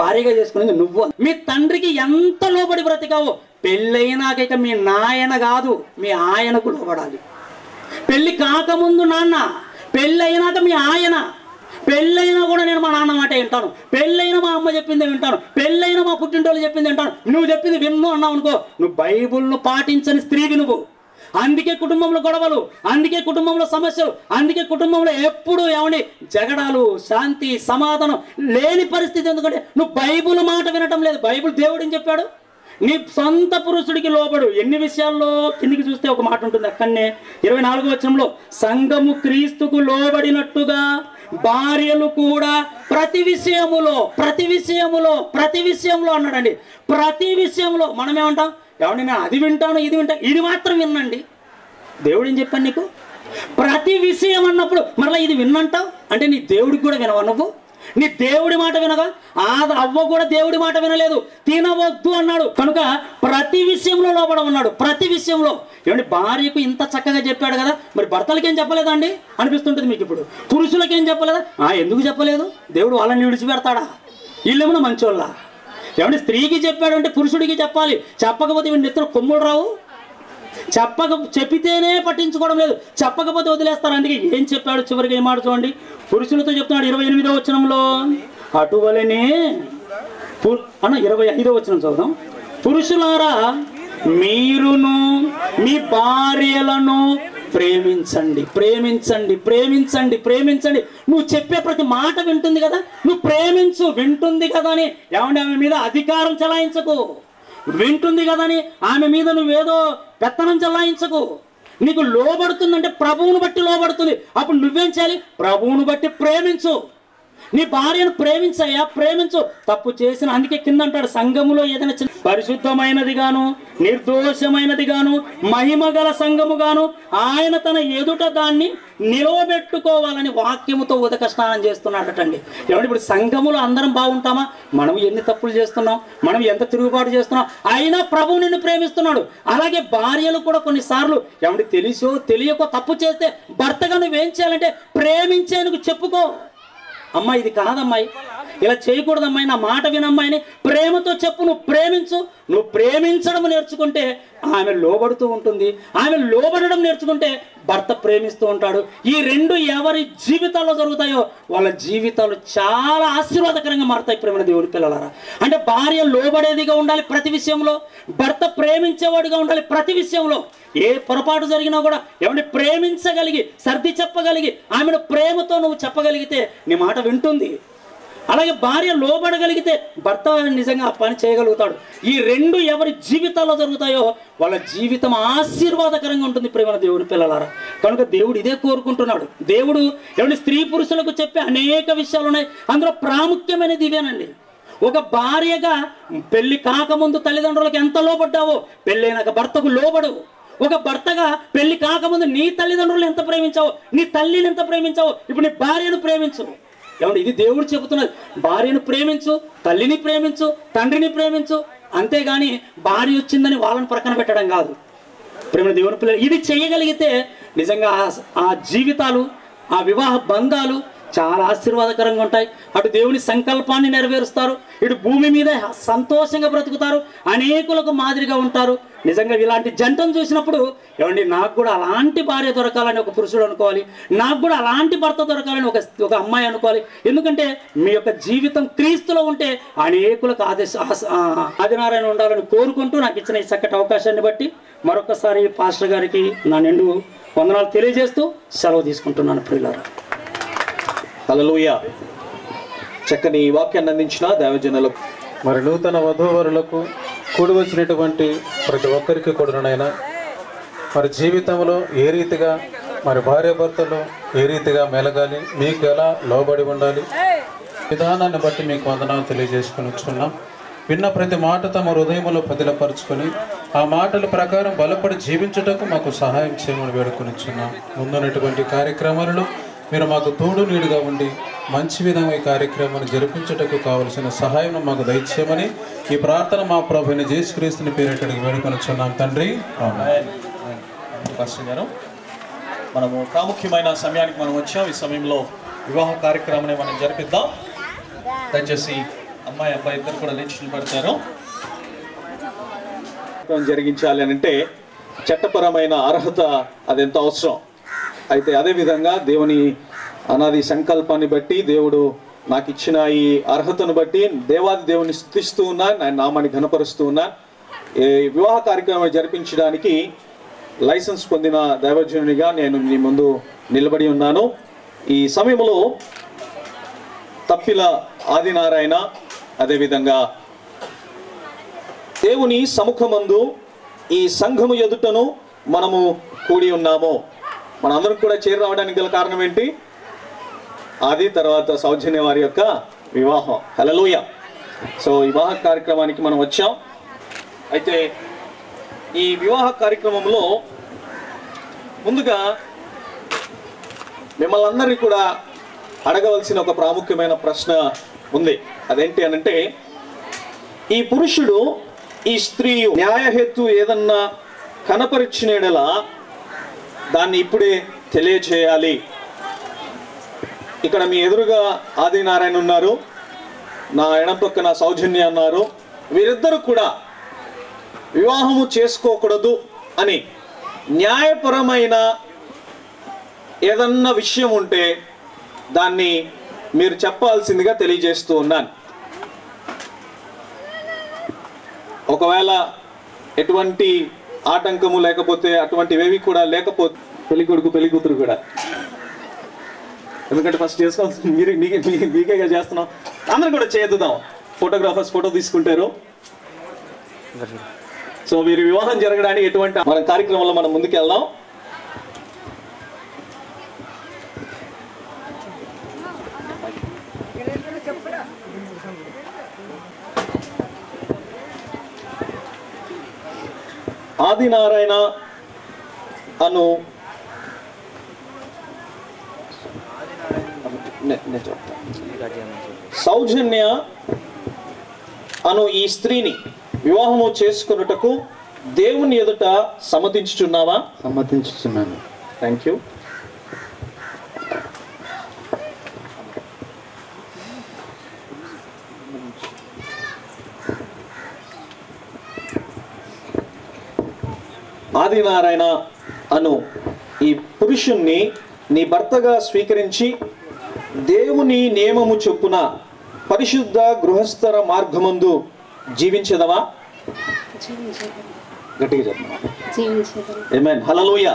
భార్యగా చేసుకునేది నువ్వు. మీ తండ్రికి ఎంత లోబడి బ్రతికావో పెళ్ళైనాక ఇక మీ నాయన కాదు మీ ఆయనకు లోబడాలి. పెళ్ళి కాకముందు నాన్న, పెళ్ళి అయినాక మీ ఆయన. పెళ్ళైనా కూడా నేను మా నాన్న మాట వింటాను, పెళ్ళైనా మా అమ్మ చెప్పింది వింటాను, పెళ్ళైనా మా పుట్టింటోళ్ళు చెప్పింది వింటాను. నువ్వు చెప్పింది విన్ను అన్నావు అనుకో, నువ్వు బైబుల్ను పాటించని స్త్రీవి నువ్వు. అందుకే కుటుంబంలో గొడవలు, అందుకే కుటుంబంలో సమస్యలు, అందుకే కుటుంబంలో ఎప్పుడు జగడాలు, శాంతి సమాధానం లేని పరిస్థితి. ఎందుకంటే నువ్వు బైబుల్ మాట వినటం లేదు. బైబుల్ దేవుడు ఏం చెప్పాడు? నీ సొంత పురుషుడికి లోబడు. ఎన్ని విషయాల్లో కిందికి చూస్తే ఒక మాట ఉంటుంది, అక్కడనే 24వ వచనంలో, సంఘము క్రీస్తుకు లోబడినట్టుగా భార్యలు కూడా ప్రతి విషయములో అన్నాడండి. ప్రతి విషయంలో మనం ఏమంటాం? నేను అది వింటాను ఇది వింటాను, ఇది మాత్రం వినండి. దేవుడు ఏం చెప్పాను నీకు? ప్రతి విషయం అన్నప్పుడు మరలా ఇది విన్నంటావు అంటే నీ దేవుడికి కూడా వినవా నువ్వు? నీ దేవుడి మాట వినగా? అవ్వ కూడా దేవుడి మాట వినలేదు, తినవద్దు అన్నాడు. కనుక ప్రతి విషయంలో లోబడమన్నాడు. ప్రతి విషయంలో భార్యకు ఇంత చక్కగా చెప్పాడు కదా, మరి భర్తలకేం చెప్పలేదా అండి అనిపిస్తుంటుంది మీకు. ఇప్పుడు పురుషులకేం చెప్పలేదా? ఎందుకు చెప్పలేదు? దేవుడు వాళ్ళని విడిచిపెడతాడా? వీళ్ళేమన్నా మంచోళ్ళ? స్త్రీకి చెప్పాడు అంటే పురుషుడికి చెప్పాలి. చెప్పకపోతే వీడి నెత్తిన కొమ్ముడు రావు. చెప్పితేనే పట్టించుకోవడం లేదు, చెప్పకపోతే వదిలేస్తారు. అందుకే ఏం చెప్పాడు చివరికి ఏం మాట చూడండి. పురుషులతో చెప్తున్నాడు 28వ వచనంలో, అటువలనే 25వ వచనం చదువుదాం. పురుషులారా మీరును మీ భార్యలను ప్రేమించండి. నువ్వు చెప్పే ప్రతి మాట వింటుంది కదా, నువ్వు ప్రేమించు. వింటుంది కదా అని ఆమె మీద అధికారం చలాయించకు. వింటుంది కదా అని ఆమె మీద నువ్వేదో పెత్తనం చలాయించకు. నీకు లోబడుతుందంటే ప్రభువును బట్టి లోబడుతుంది. అప్పుడు నువ్వేం చేయాలి? ప్రభువును బట్టి ప్రేమించు. నీ భార్యను ప్రేమించయ్యా, ప్రేమించు. తప్పు చేసిన అందుకే కింద అంటాడు, సంఘములో ఏదైనా చిన్న పరిశుద్ధమైనది గాను, నిర్దోషమైనది గాను, మహిమ గల సంఘము గాను ఆయన తన ఎదుట దాన్ని నిలవబెట్టుకోవాలని వాక్యముతో ఉదక స్నానం చేస్తున్నాడటండి. ఎవరు ఇప్పుడు సంఘములో అందరం బాగుంటామా? మనం ఎన్ని తప్పులు చేస్తున్నాం, మనం ఎంత తిరుగుబాటు చేస్తున్నాం, అయినా ప్రభువు నిన్ను ప్రేమిస్తున్నాడు. అలాగే భార్యలు కూడా కొన్నిసార్లు ఎవరి తెలిసో తెలియకో తప్పు చేస్తే భర్తగా నువ్వేం చేయాలంటే ప్రేమించేందుకు చెప్పుకో. అమ్మాయి ఇది కాదమ్మాయి, ఇలా చేయకూడదమ్మాయి, నా మాట వినమ్మాయిని ప్రేమతో చెప్పు. నువ్వు ప్రేమించు. నువ్వు ప్రేమించడం నేర్చుకుంటే ఆమె లోబడుతూ ఉంటుంది. ఆమె లోబడడం నేర్చుకుంటే భర్త ప్రేమిస్తూ ఉంటాడు. ఈ రెండు ఎవరి జీవితాల్లో జరుగుతాయో వాళ్ళ జీవితాలు చాలా ఆశీర్వాదకరంగా మారుతాయి. ప్రేమ దేవుని పిల్లలారా, అంటే భార్య లోబడేదిగా ఉండాలి ప్రతి విషయంలో, భర్త ప్రేమించేవాడిగా ఉండాలి ప్రతి విషయంలో. ఏ పొరపాటు జరిగినా కూడా ఎవరిని ప్రేమించగలిగి సర్ది చెప్పగలిగి ఆమెను ప్రేమతో నువ్వు చెప్పగలిగితే నీ మాట వింటుంది. అలాగే భార్య లోబడగలిగితే భర్త నిజంగా ఆ పని చేయగలుగుతాడు. ఈ రెండు ఎవరి జీవితాల్లో జరుగుతాయో వాళ్ళ జీవితం ఆశీర్వాదకరంగా ఉంటుంది. ప్రేమ దేవుని పిల్లలారా, కనుక దేవుడు ఇదే కోరుకుంటున్నాడు. దేవుడు ఎవరి స్త్రీ పురుషులకు చెప్పే అనేక విషయాలు ఉన్నాయి. అందులో ప్రాముఖ్యమైనది ఇవేనండి. ఒక భార్యగా పెళ్లి కాకముందు తల్లిదండ్రులకు ఎంత లోబడ్డావో పెళ్ళైనాక భర్తకు లోబడు. ఒక భర్తగా పెళ్లి కాకముందు నీ తల్లిదండ్రులు ఎంత ప్రేమించావో, నీ తల్లిని ఎంత ప్రేమించావో ఇప్పుడు నీ భార్యను ప్రేమించు. ఏమంటే ఇది దేవుడు చెబుతున్నది. భార్యను ప్రేమించు, తల్లిని ప్రేమించు, తండ్రిని ప్రేమించు. అంతేగాని భార్య వచ్చిందని వాళ్ళని ప్రక్కన పెట్టడం కాదు. ప్రేమ దేవుని పిల్లలు ఇది చేయగలిగితే నిజంగా ఆ జీవితాలు, ఆ వివాహ బంధాలు చాలా ఆశీర్వాదకరంగా ఉంటాయి. అటు దేవుని సంకల్పాన్ని నెరవేరుస్తారు, ఇటు భూమి మీద సంతోషంగా బ్రతుకుతారు, అనేకులకు మాదిరిగా ఉంటారు. నిజంగా ఇలాంటి జంటను చూసినప్పుడు ఏమండి నాకు కూడా అలాంటి భార్య దొరకాలని ఒక పురుషుడు అనుకోవాలి, నాకు కూడా అలాంటి భర్త దొరకాలని ఒక అమ్మాయి అనుకోవాలి. ఎందుకంటే మీ యొక్క జీవితం క్రీస్తులో ఉంటే అనేకులకు ఆదినారాయణ ఉండాలని కోరుకుంటూ నాకు ఇచ్చిన ఈ చక్కటి అవకాశాన్ని బట్టి మరొకసారి పాస్టర్ గారికి నా నిండు వందనాలు తెలియజేస్తూ సెలవు తీసుకుంటున్నాను. ప్రియులారా, హల్లెలూయా. చక్కని వాక్యాన్ని అందించిన దైవజనులకు, మరి నూతన వధూవరులకు కూడి వచ్చినటువంటి ప్రతి ఒక్కరికి కూడానైనా మరి జీవితంలో ఏ రీతిగా మరి భార్యాభర్తలు ఏ రీతిగా మెలగాలి, మీకు ఎలా లోబడి ఉండాలి విధానాన్ని బట్టి మీకు వందనాలు తెలియజేసుకుని వచ్చుకున్నాం. విన్న ప్రతి మాట తమ హృదయంలో పదిలపరుచుకొని ఆ మాటల ప్రకారం బలపడి జీవించుటకు మాకు సహాయం చేయమని వేడుకొనిచున్నాం. ముందున్నటువంటి కార్యక్రమాలలో మీరు మాకు తోడు నీడుగా ఉండి మంచి విధంగా ఈ కార్యక్రమాన్ని జరిపించుటకు కావలసిన సహాయం మాకు దయచేయమని ఈ ప్రార్థన మా ప్రభుని యేసుక్రీస్తుని పేరిటడికి వేడుకొనిచున్నాం తండ్రి. పాస్టర్ గారు, మనము ప్రాముఖ్యమైన సమయానికి మనం వచ్చాం. ఈ సమయంలో వివాహ కార్యక్రమాన్ని మనం జరిపిద్దాం. దయచేసి అమ్మాయి అబ్బాయి ఇద్దరు కూడా లేచి నిలబడతారు. జరిగించాలి అని అంటే చట్టపరమైన అర్హత అదెంత అవసరం. అయితే అదేవిధంగా దేవుని అనాది సంకల్పాన్ని బట్టి దేవుడు నాకు ఇచ్చిన ఈ అర్హతను బట్టి దేవాది దేవుని స్తుతిస్తూ ఉన్నాను, ఆయన నామాన్ని ఘనపరుస్తూ ఉన్నాను. ఈ వివాహ కార్యక్రమం జరిపించడానికి లైసెన్స్ పొందిన దైవజనునిగా నేను మీ ముందు నిలబడి ఉన్నాను. ఈ సమయంలో తప్పిల ఆదినారాయణ, అదేవిధంగా దేవుని సముఖమందు ఈ సంఘము ఎదుటను మనము కూడి ఉన్నాము. మనందరం కూడా చేరి రావడానికి గల కారణం ఏంటి? ఆది తర్వాత సౌజన్య వారి యొక్క వివాహం. హల్లెలూయా. సో వివాహ కార్యక్రమానికి మనం వచ్చాం. అయితే ఈ వివాహ కార్యక్రమంలో ముందుగా మిమ్మల్ని అందరినీ కూడా అడగవలసిన ఒక ప్రాముఖ్యమైన ప్రశ్న ఉంది. అదేంటి అనంటే, ఈ పురుషుడు ఈ స్త్రీ న్యాయహేతు ఏదన్నా కనపరిచినలా దాన్ని ఇప్పుడే తెలియచేయాలి. ఇక్కడ మీ ఎదురుగా ఆదినారాయణ ఉన్నారు, నా ఎడం పక్కన సౌజన్య అన్నారు. వీరిద్దరు కూడా వివాహము చేసుకోకూడదు అని న్యాయపరమైన ఏదన్నా విషయం ఉంటే దాన్ని మీరు చెప్పాల్సిందిగా తెలియజేస్తూ ఉన్నాను. ఒకవేళ ఎటువంటి ఆటంకము లేకపోతే అటువంటివేవి కూడా లేకపోతే పెళ్లి కొడుకు పెళ్లి కూతురు కూడా, ఎందుకంటే ఫస్ట్ చేసుకోవాల్సింది మీకేగా చేస్తున్నాం, అందరం కూడా చేద్దాం. ఫోటోగ్రాఫర్స్ ఫోటో తీసుకుంటారు. సో వీరి వివాహం జరగడానికి ఎటువంటి మన కార్యక్రమంలో మనం ముందుకు వెళ్దాం. ఆదినారాయణ అను సౌజన్య అను ఈ స్త్రీని వివాహము చేసుకొనుటకు దేవుని ఎదుట సమ్మతించుచున్నావా? సమ్మతించుచున్నాను. Thank you. ఆదినారాయణ అను ఈ పురుషుణ్ణి నీ భర్తగా స్వీకరించి దేవుని నియమము చొప్పున పరిశుద్ధ గృహస్థర మార్గమందు జీవించదవా? గట్టిగా చెప్పండి. ఆమేన్. హల్లెలూయా.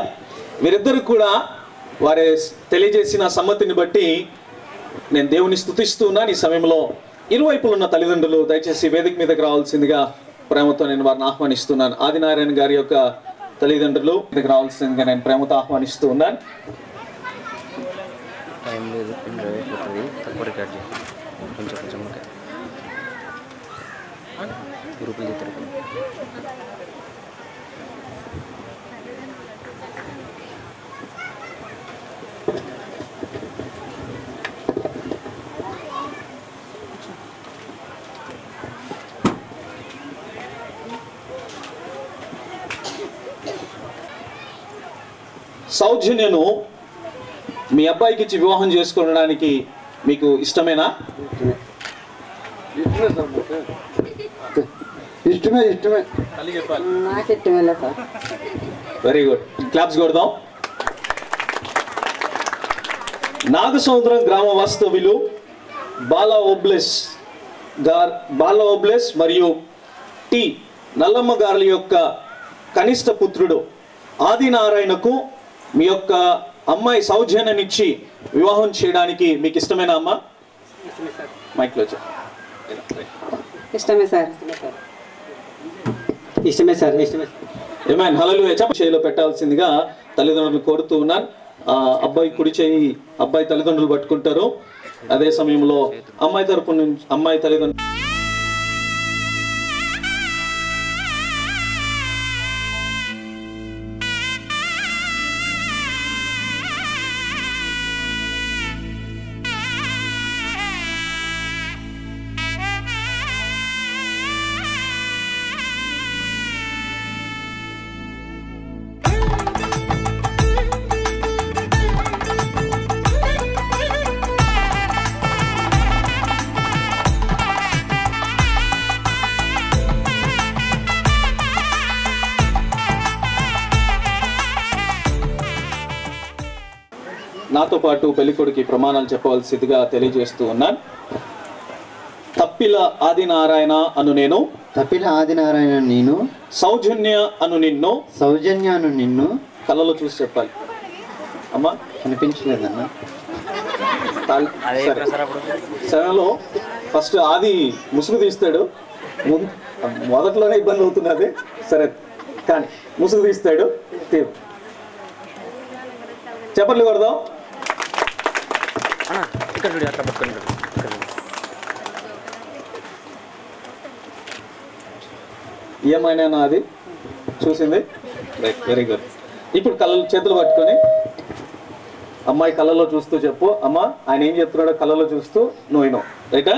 వీరిద్దరు కూడా వారి తెలియజేసిన సమ్మతిని బట్టి నేను దేవుని స్తుతిస్తున్నాను. ఈ సమయంలో ఇరువైపులు ఉన్న తల్లిదండ్రులు దయచేసి వేదిక మీదకి రావాల్సిందిగా ప్రేమతో నేను వారిని ఆహ్వానిస్తున్నాను. ఆదినారాయణ గారి యొక్క తల్లిదండ్రులు మీదకి రావాల్సిందిగా నేను ప్రేమతో ఆహ్వానిస్తూ ఉన్నాను. సౌజన్యను మీ అబ్బాయికి ఇచ్చి వివాహం చేసుకోవడానికి మీకు ఇష్టమేనా? ఇష్టమే. నాకు ఇష్టమే సార్. Very good. క్లాప్స్ కొడదాం. నాగసముద్రం గ్రామ వాస్తవ్యులు బాలా ఓబ్లెస్ మరియు టి నల్లమ్మ గారుల యొక్క కనిష్ట పుత్రుడు ఆదినారాయణకు మీ యొక్క అమ్మాయి సౌజన్యనిచ్చి వివాహం చేయడానికి మీకు ఇష్టమేనా అమ్మా? మైక్లో ఇష్టమే సార్. ఆమేన్. హల్లెలూయా. చేయిలో పెట్టాల్సిందిగా తల్లిదండ్రులు కోరుతూ ఉన్నాను. అబ్బాయి కుడి చేయి అబ్బాయి తల్లిదండ్రులు పట్టుకుంటారు. అదే సమయంలో అమ్మాయి తరపు నుంచి అమ్మాయి తల్లిదండ్రులు నాతో పాటు పెళ్లికొడుకి ప్రమాణాలు చెప్పవలసిందిగా తెలియజేస్తూ ఉన్నాను. తప్పిల ఆదినారాయణ అను నేను సౌజన్య అను నిన్ను కళ్ళలో చూసి చెప్పాలి. అమ్మా కనిపించలేదన్నా. సరేలో ఫస్ట్ ఆది ముసుగు తీస్తాడు. మొదట్లోనే ఇబ్బంది అవుతున్నది. సరే కానీ ముసుగు తీస్తాడు. చెప్పట్లు కొడదాం. ఏమైనా అది చూసింది. Very good. ఇప్పుడు చేతులు పట్టుకొని అమ్మాయి కళ్ళలో చూస్తూ చెప్పు. అమ్మా ఆయన ఏం చెప్తున్నాడో కళ్ళలో చూస్తూ నువ్వు విను. రైటా?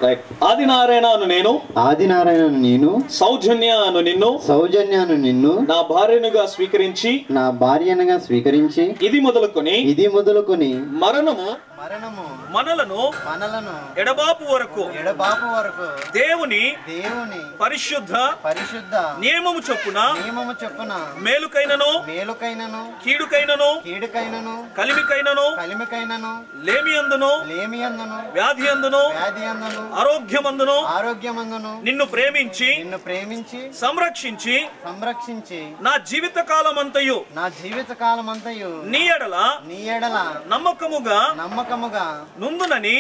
రైట్. ఆదినారాయణ అను నేను సౌజన్య అను నిన్ను నా భార్యనుగా స్వీకరించి ఇది మొదలుకొని మరణము మనలను ఎడబాపు వరకు దేవుని పరిశుద్ధ నియమము చొప్పున మేలుకైనను కీడుకైనను కలిమికైనను లేమియందును వ్యాధియందును ఆరోగ్యమందును నిన్ను ప్రేమించి సంరక్షించి నా జీవిత కాలమంతయు నీ ఎడల నమ్మకముగా నుందునని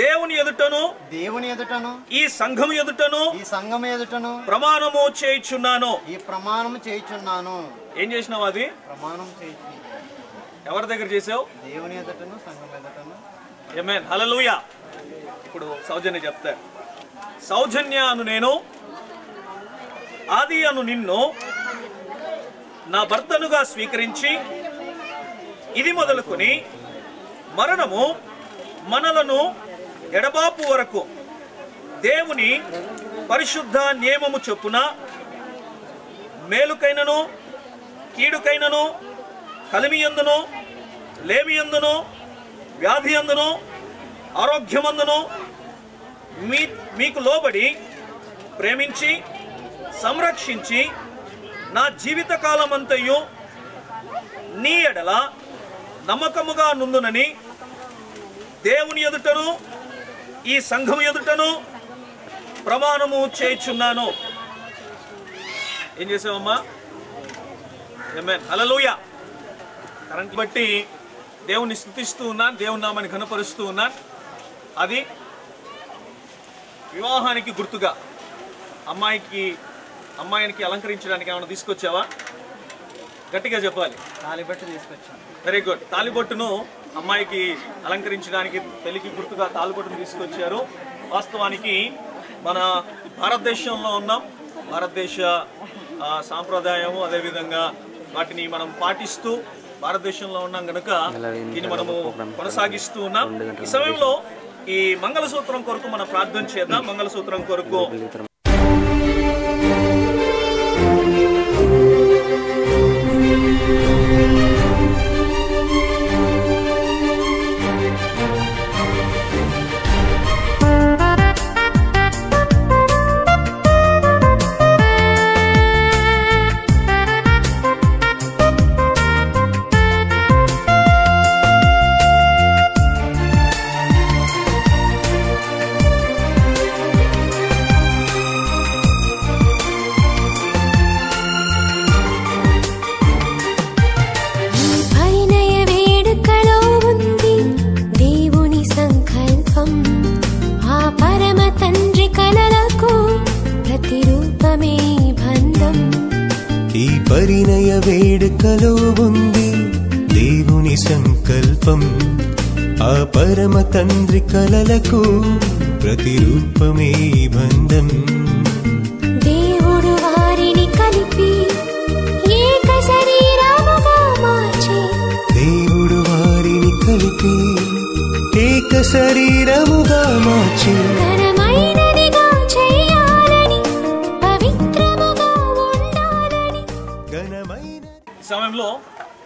దేవుని ఎదుటను ఈ సంఘము ఎదుటను ప్రమాణము చేయుచున్నాను. ఏం చేసినావు? అది ప్రమాణం ఎవరి దగ్గర చేసావు? దేవుని ఎదుటను సంఘం ఎదుటను. ఆమేన్. హల్లెలూయా. ఇప్పుడు సౌజన్య చెప్తారు. సౌజన్య అను ఆది అను నిన్ను నా భర్తనుగా స్వీకరించి ఇది మొదలుకొని మరణము మనలను ఎడబాపు వరకు దేవుని పరిశుద్ధ నియమము చొప్పున మేలుకైనను కీడుకైనను కలిమియందును లేమియందును వ్యాధియందును ఆరోగ్యమందును మీకు లోబడి ప్రేమించి సంరక్షించి నా జీవితకాలమంతయు నీ ఎడల నమ్మకముగా నుందునని దేవుని ఎదుటను ఈ సంఘం ఎదుటను ప్రమాణము చేయుచున్నాను. ఏం చేసావమ్మా? ఆమేన్, హల్లెలూయా. కరెంట్ బట్టి దేవుని స్తుతిస్తూ ఉన్నాను, దేవుని నామాన్ని ఘనపరుస్తూ ఉన్నాను. అది వివాహానికి గుర్తుగా అమ్మాయికి అలంకరించడానికి ఏమైనా తీసుకొచ్చావా? గట్టిగా చెప్పాలి. తాలిబొట్టు తీసుకొచ్చాను. Very good. తాలిబొట్టును అమ్మాయికి అలంకరించడానికి పెళ్లికి గుర్తుగా తాలిబొట్టును తీసుకొచ్చారు. వాస్తవానికి మన భారతదేశంలో ఉన్నాం, భారతదేశ సాంప్రదాయము అదేవిధంగా వాటిని మనం పాటిస్తూ భారతదేశంలో ఉన్నాం కనుక దీన్ని మనము కొనసాగిస్తూ ఉన్నాం. ఈ సమయంలో ఈ మంగళసూత్రం కొరకు మనం ప్రార్థన చేద్దాం. మంగళసూత్రం కొరకు పరిణయ వేడుకలో ఉంది దేవుని సంకల్పం, ఆ పరమ తండ్రి కలలకు ప్రతిరూపమే బంధం. దేవుడు వారిని కలిపి ఏక శరీరముగా మార్చి, దేవుడు వారిని కలిపి ఏక శరీరముగా మార్చి ఘనమైనదిగా చేయాలని పవిత్రముగా ఉండాలని. ఈ సమయంలో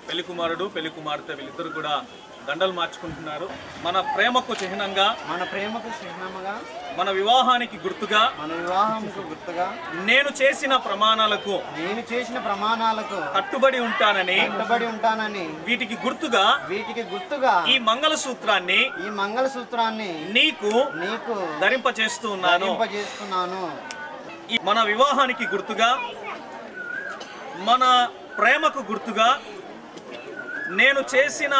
పెళ్లి కుమారుడు పెళ్లి కుమార్తె వీళ్ళిద్దరు కూడా దండలు మార్చుకుంటున్నారు. మన ప్రేమకు చిహ్నంగా మన వివాహానికి గుర్తుగా నేను చేసిన ప్రమాణాలకు కట్టుబడి ఉంటానని వీటికి గుర్తుగా ఈ మంగళసూత్రాన్ని నీకు ధరింపచేస్తూ ఉన్నాను. మన వివాహానికి గుర్తుగా మన ప్రేమకు గుర్తుగా నేను చేసిన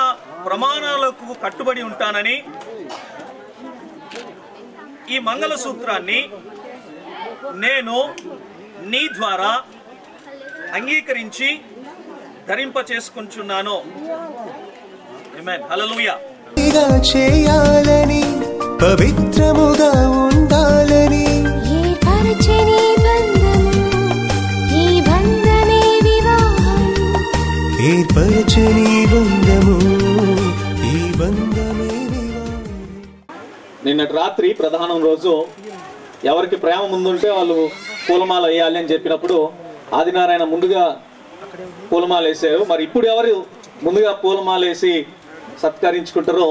ప్రమాణాలకు కట్టుబడి ఉంటానని ఈ మంగళసూత్రాన్ని నేను నీ ద్వారా అంగీకరించి ధరింప చేసుకుంటున్నాను. ఆమేన్, హల్లెలూయా. చేయాలని పవిత్రముగా ఉండాలని ఏర్పరచని బంధము, ఈ బంధమే వివాహం. ఏర్పరచని బంధము, ఈ బంధమే వివాహం. నిన్నటి రాత్రి ప్రధానం రోజు ఎవరికి ప్రేమ ముందుంటే వాళ్ళు పూలమాల వేయాలి అని చెప్పినప్పుడు ఆదినారాయణ ముందుగా పూలమాల వేసారు. మరి ఇప్పుడు ఎవరు ముందుగా పూలమాల వేసి సత్కరించుకుంటారో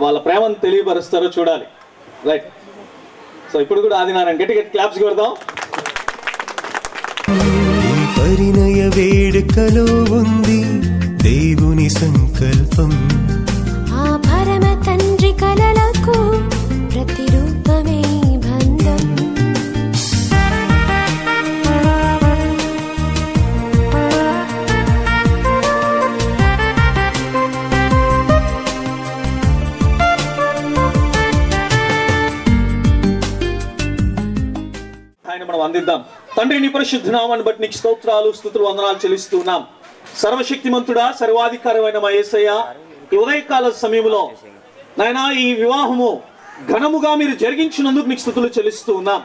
వాళ్ళ ప్రేమను తెలియపరుస్తారో చూడాలి. రైట్. సో ఇప్పుడు కూడా ఆదినారాయణ గట్టి క్లాప్స్ కొడదాం. ఈ పరిణయ వేడుకలో ఉంది దేవుని సంకల్పం, ఆ పరమ తండ్రి కలలకు ప్రతిరూపమే బంధం. ఆయన మనం అందిద్దాం. తండ్రి నీ పరిశుద్ధ నామాన్ని బట్టి నీకు స్తోత్రాలు స్తుతులు వందనాలు చెల్లిస్తున్నాం. సర్వశక్తిమంతుడా సర్వాధికారమైన మా యేసయ్య, ఈ ఉదయకాల సమయంలో నాయనా ఈ వివాహము ఘనముగా మీరు జరిగించినందుకు నీకు స్తుతులు చెల్లిస్తూ ఉన్నాం.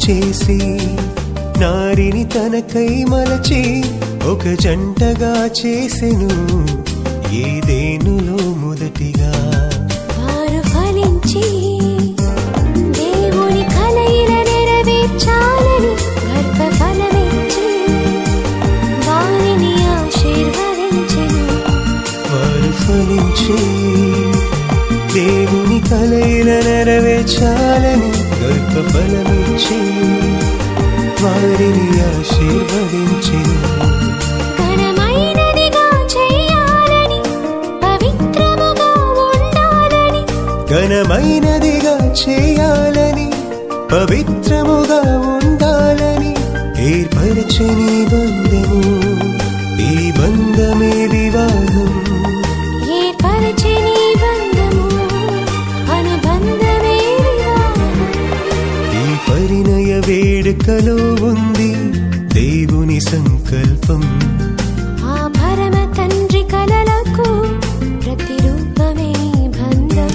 చేసి నారిని తనకై మలచి ఒక జంటగా చేసెను ఏదేనులో మొదటిగా. వారు ఫలించి దేవుని కలయిల నెరవేర్చాలని గర్భఫలమిచ్చి వారిని ఆశీర్వదించెను. వారు ఫలించి దేవుని కలయిల నెరవేర్చాలని గర్భఫలమిచ్చి వారిని ఆశీర్వదించెను. ఘనమైనదిగా చేయాలని పవిత్రముగా ఉండాలని ఘనమైనదిగా చేయాలని పవిత్రముగా ఉండాలని ఏర్పరచని బంధము ఈ బంధమే వివాహం. ఏర్పరచని బంధము అనుబంధమే వివాహం. ఈ పరిణయ వేడుకలో ఉంది దేవుని సంకల్పం. ఆ పరమ తండ్రి కలలకు ప్రతిరూపమే బంధం.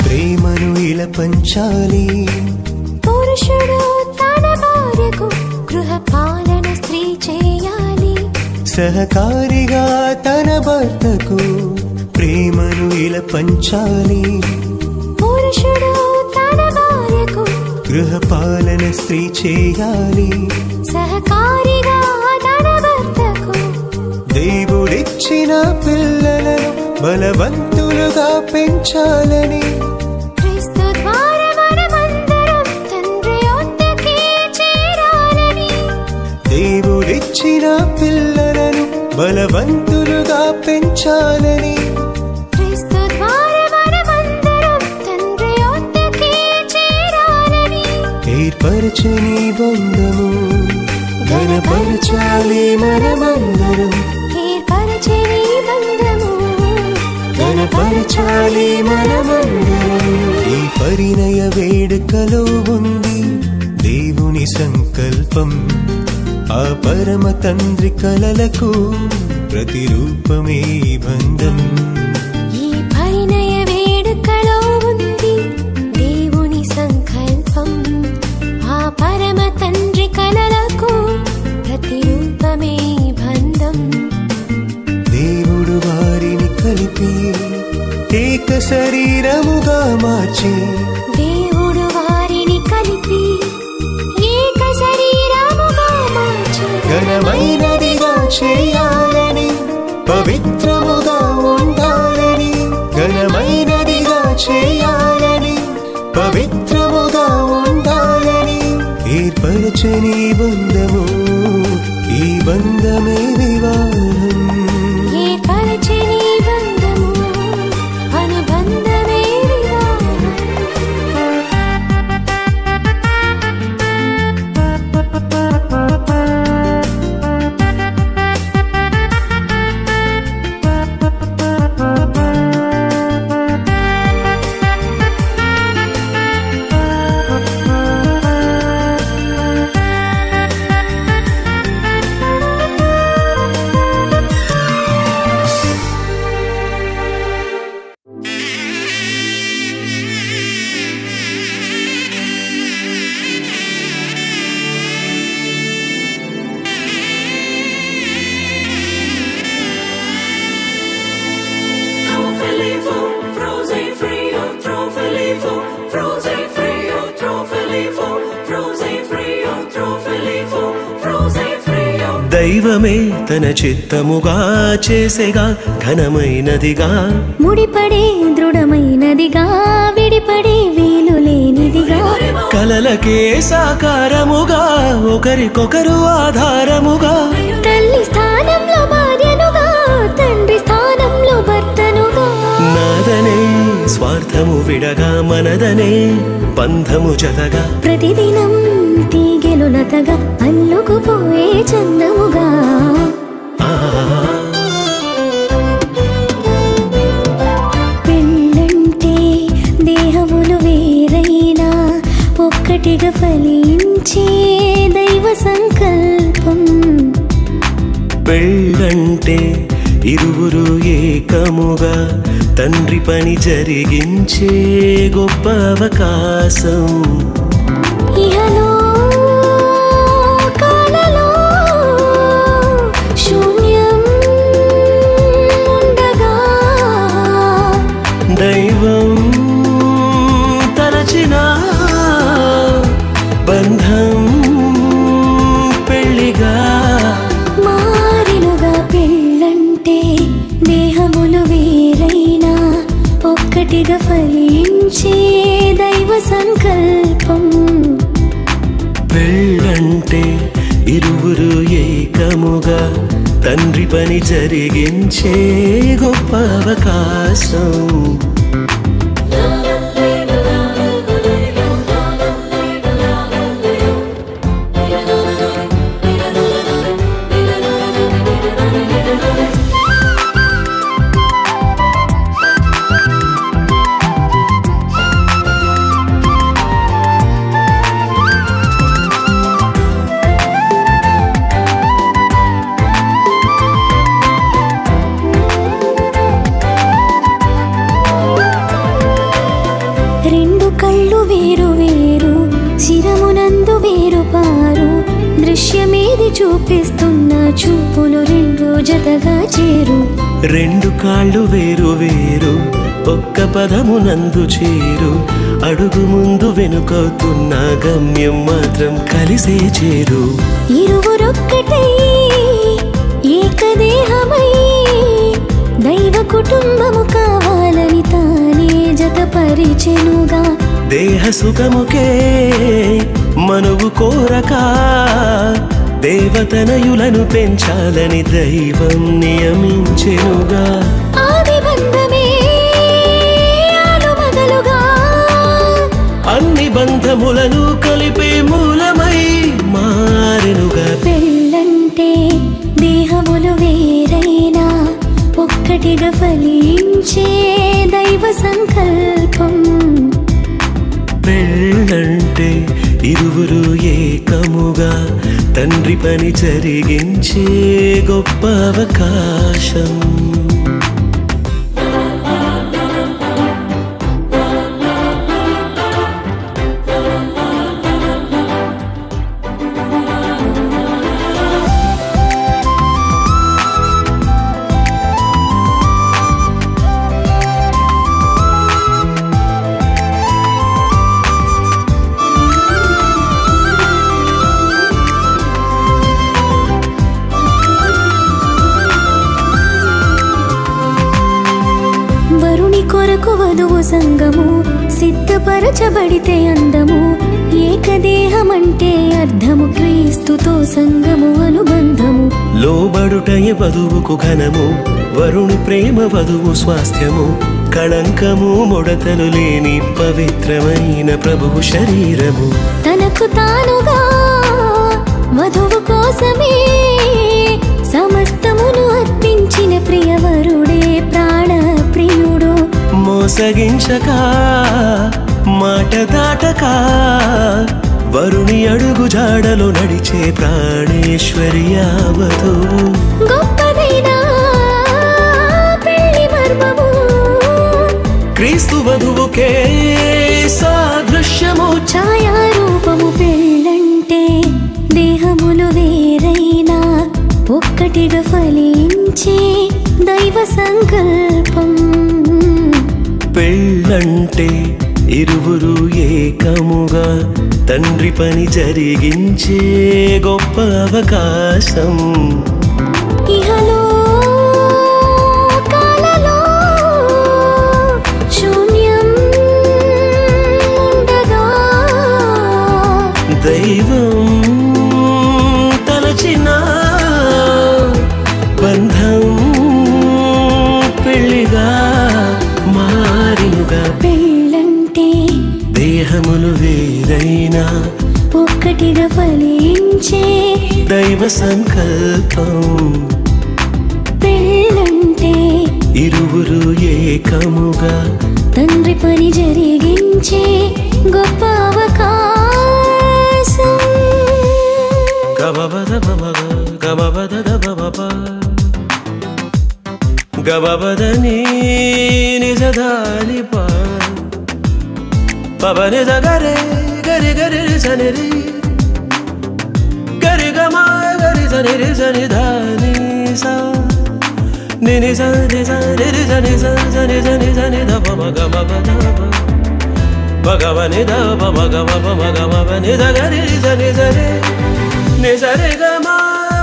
ప్రేమను ఇలా పంచాలి. పురుషుడు తన భార్యకు గృహపాలన స్త్రీ చేయాలి. సహకారిగా తన భర్తకు ప్రేమను ఇలా పంచాలి. పురుషుడు తన భార్యకు గృహపాలన స్త్రీ చేయాలి. సహకారిగా తన భర్తకు దేవుడిచ్చిన పిల్లలను బలవంతులుగా పెంచాలని క్రీస్తు ద్వారా మనమందరం తండ్రి యొద్దకే చేరాలని. దేవుడిచ్చిన పిల్లలను బలవంతులుగా పెంచాలని క్రీస్తు ద్వారా మనమందరం తండ్రి యొద్దకే చేరాలని ఏర్పరచని బంధము ఘనపరచాలి మనమందరం. ఏర్పరచని బంధము ఘనపరచాలి మనమందరం. ఈ పరిణయ వేడుకలో ఉంది దేవుని సంకల్పం. ఆ పరమ తండ్రి కలలకు ప్రతిరూపమే బంధం. ఈ పరిణయ వేడుకలో ఉంది దేవుని సంకల్పం. ఆ పరమ తండ్రి కలలకు ప్రతిరూపమే బంధం. దేవుడు వారిని కలిపి ఏక శరీరముగా మార్చి దేవుడు వారిని కలిపి ఏక శరీరముగా మార్చి ఘనమైనదిగా చేయాలని పవిత్రముగా ఉండాలని ఘనమైనదిగా చేయాలని పవిత్రముగా ఉండాలని ఏర్పరచని బంధము ఈ బంధమే వివాహం. ఏర్పరచని బంధము అనుబంధమే వివాహం. దైవమే తన చిత్తముగా చేసేగా ఘనమైనదిగా ముడిపడే దృఢమైనదిగా విడిపడే వీలు లేనిదిగా కలలకే సాకారముగా ఒకరికొకరు ఆధారముగా తల్లి స్థానంలో భార్యనుగా తండ్రి స్థానంలో భర్తనుగా స్వార్థము విడగా మనదనే బంధము జతగా ప్రతిదినం తీగెలు లతగా అల్లుకుపోయే చందముగా పెళ్ళంటే దేహములు వేరైనా ఒక్కటిగా ఫలించే దైవ సంకల్పం. పెళ్ళంటే ఇరువురు ఏకముగా తండ్రి పని జరిగించే గొప్ప అవకాశం. ఇహలో కాలలో శూన్యం ఉండగా దైవం తలచిన బంధం పెళ్లిగా మారినుగా. పెళ్ళంటే దేహములు వేరైనా ఒక్కటిగా ఫలించే దైవ సంకల్పం. పెళ్ళంటే ఇరువురు ఏకముగా తండ్రి పని జరిగించే గొప్ప అవకాశం. రెండు కళ్ళు వేరు వేరు శిరమునందు వేరు పారు దృశ్యమేది చూపిస్తున్న చూపులు రెండు జతగా చేరు. రెండు కాళ్ళు వేరు వేరు ఒక్క పదమునందు చేరు అడుగు ముందు వెనుకవుతున్న గమ్యం మాత్రం కలిసే చేరు. ఇరువురొక్కటై ఏకదేహమై దైవ కుటుంబము కావాలని తానే జతపరిచెనుగా. దేహ సుఖముకే మనువు కోరక దేవతనయులను పెంచాలని దైవం నియమించెనుగా. ఆది బంధమే ఆలుమగలుగా అన్ని బంధములను కలిపే మూలమై మారెనుగా. పెళ్ళంటే దేహములు వేరైనా ఒక్కటిగా ఫలించే దైవ సంకల్పం. పెళ్ళంటే ఇరువురు ఏకముగా తండ్రి పని జరిగించే గొప్ప అవకాశం. వరుని కొరకు వధువు సంగము సిద్ధపరచబడితే అందము. ఏకదేహమంటే అర్థము క్రీస్తుతో సంగము అనుబంధము. లోబడుటయ వధువుకు ఘనము వరుణి ప్రేమ వధువు స్వాస్థ్యము. కళంకము ముడతలు లేని పవిత్రమైన ప్రభువు శరీరము. తనకు తానుగా వధువు కోసమే సమస్తమును అర్పించిన ప్రియవరుడే ప్రాణ ప్రియుడు. మోసగించక మాట దాటక వరుణి అడుగు జాడలో నడిచే ప్రాణేశ్వర్యావతు. గొప్పదైన పెళ్లి మర్మము క్రీస్తు వధువుకే సాదృశ్యము. ఛాయారూపము. పెళ్ళంటే దేహములు వేరైనా ఒక్కటిగా ఫలించే దైవ సంకల్పం. పెళ్ళంటే ఇరువురు ఏకముగా తండ్రి పని జరిగించే గొప్ప అవకాశం. ఇహలో కాలలో శూన్యం ఉండగా దైవం తలచిన బంధం పెళ్లిగా మారినుగా. ఒక్కటిగా ఫలించే దైవ సంకల్పం. పెళ్ళంటే ఇరువురు ఏకముగా తండ్రి పని జరిగించే గొప్ప అవకాశం. గబబద బబగ గబబద దబబబ గబబదని నిజదాని పా పబని దగరే గరి గరి సనిరి గరి గమా గరి సనిరి సని ధాని సా నిని సని సని సని సని సని సని ద పమ గమ పద భగవని ద పమ గమ పమ గమ పని దగరి సని సని ని సరి గమ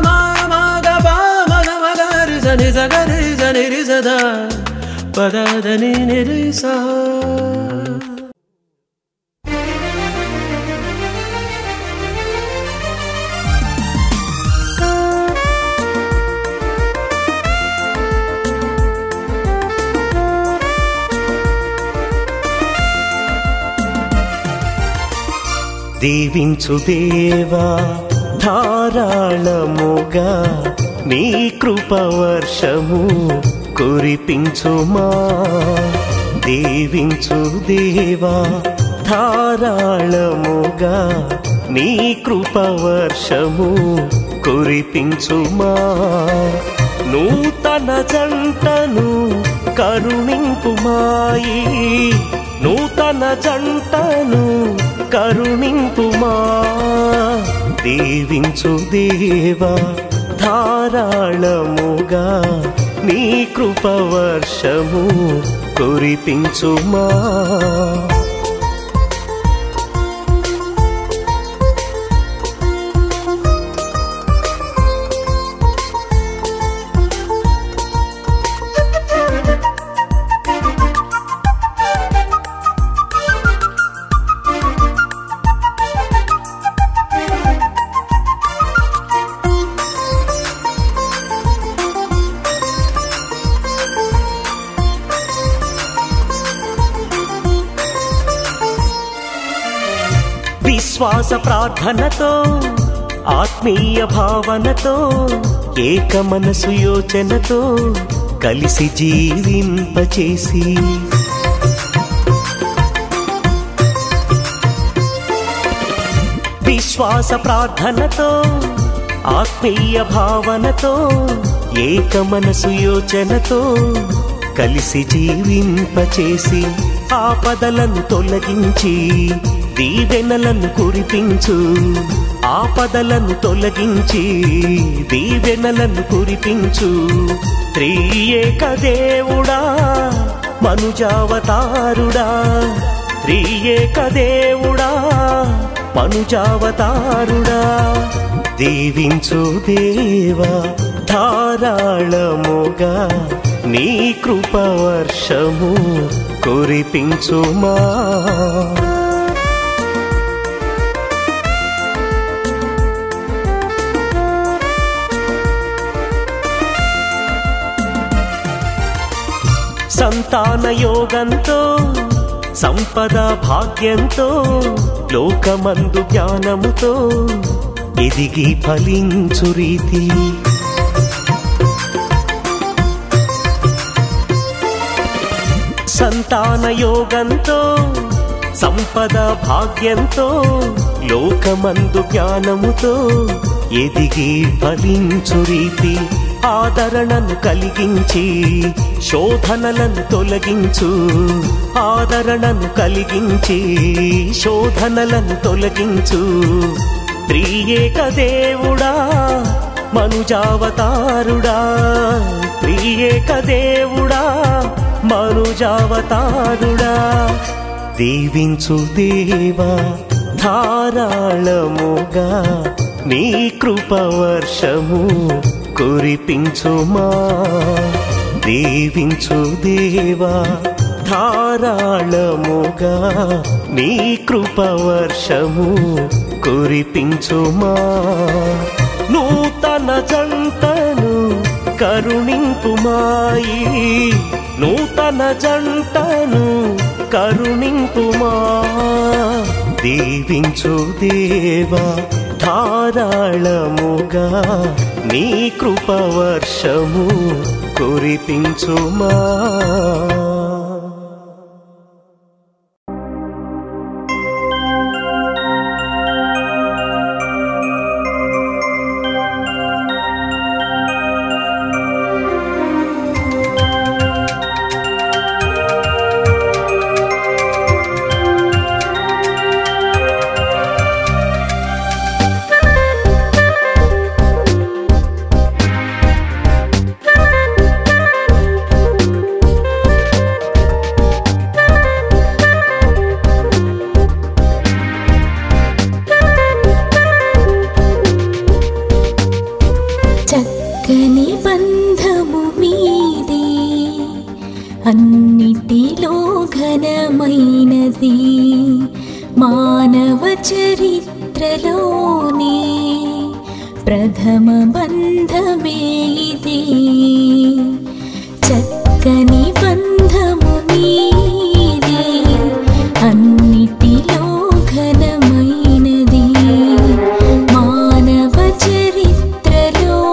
మా మా గ ప మ గమ గరి సని సగరి సని రి సదా పద దని ని రి సా. దీవించు దేవా ధారాళముగా నీ కృపవర్షము కురిపించుమా. దీవించు దేవా ధారాళముగా నీ కృపవర్షము కురిపించుమా. నూతన జంటను కరుణింపుమాయి, నూతన జంటను కరుణింపుమా. దీవించు దేవా ధారాళముగా నీ కృపవర్షము కురిపించుమా. విశ్వాస ప్రార్థనతో ఆత్మీయ భావనతో ఏక మనసు యోచనతో కలిసి జీవింపచేసి విశ్వాస ప్రార్థనతో ఆత్మీయ భావనతో ఏక మనసు యోచనతో కలిసి జీవింపచేసి ఆపదలను తొలగించి దీవెనలను కురిపించు. ఆపదలను తొలగించి దీవెనలను కురిపించు. త్రియేక దేవుడా మనుజావతారుడా, త్రియేక దేవుడా మనుజావతారుడా. దీవించు దేవా ధారాళముగా నీ కృపవర్షము కురిపించుమా. సంతాన యోగంతో సంపద భాగ్యంతో లోకమందు జ్ఞానముతో ఎదిగి ఫలించు రీతి సంతాన యోగంతో సంపద భాగ్యంతో లోకమందు జ్ఞానముతో ఎదిగి ఫలించు రీతి ఆదరణను కలిగించి శోధనలను తొలగించు. ఆదరణను కలిగించి శోధనలను తొలగించు. త్రియేక దేవుడా మనుజావతారుడా, త్రియేక దేవుడా మనుజావతారుడా. దీవించు దేవా ధారాళముగా నీ కృపవర్షము కురిపించుమా. దీవించు దేవా ధారాళముగా నీ కృపవర్షము కురిపించుమా. నూతన జంటను కరుణింపుమాయి, నూతన జంటను కరుణింపుమా. దీవించు దేవా ధారాళముగా నీ కృపవర్షము కురిపించుమా. చక్కని బంధము మీదే అన్నిటిలో ఘనమైనది మానవ చరిత్రలోనే ప్రథమ బంధమే ఇది. చక్కని బంధము మీదే అన్నిటిలో ఘనమైనది మానవ చరిత్రలోనే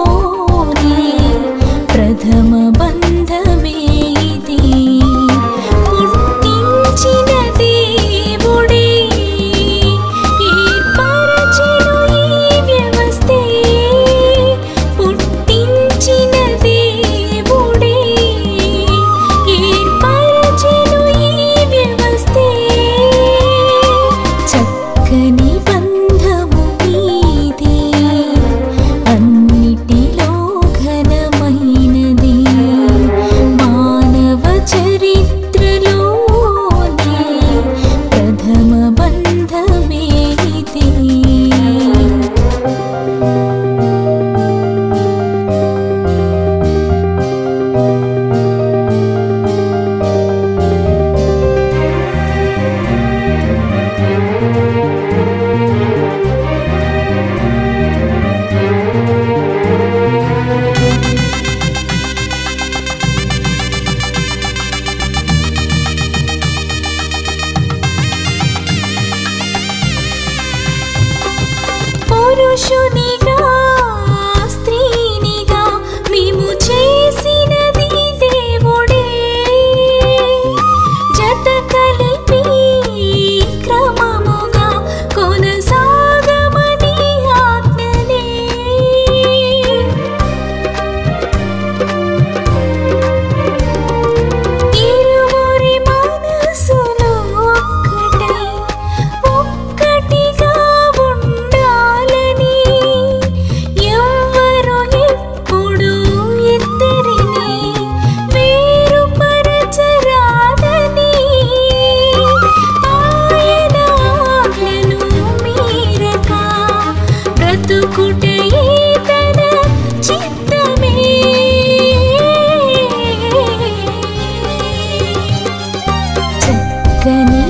ప్రథమ బంధమే ఇది. పుట్టించిన దేవుడే ఏర్పరచెను ఈ వ్యవస్థే. పుట్టించిన దేవుడే ఏర్పరచెను ఈ వ్యవస్థే. చక్కని బంధము మీదే అన్నిటిలో ఘనమైనది మానవ చరిత్రలోనే ప్రథమ బంధమే ఇది. పురుషునిగా స్త్రీనిగా మేము చేసినది దేవుడే. జత కలిపి క్రమముగా కొనసాగమని ఆజ్ఞనే. ఇరువురి మనసులు ఒక్కటై ఒక్కటిగా ఉండాలని ఎవ్వరు ఎప్పుడు ఇద్దరిని వేరుపరచరాదని ఆయన ఆజ్ఞను మీరక బ్రతుకుటే తన చిత్తమే. చక్కని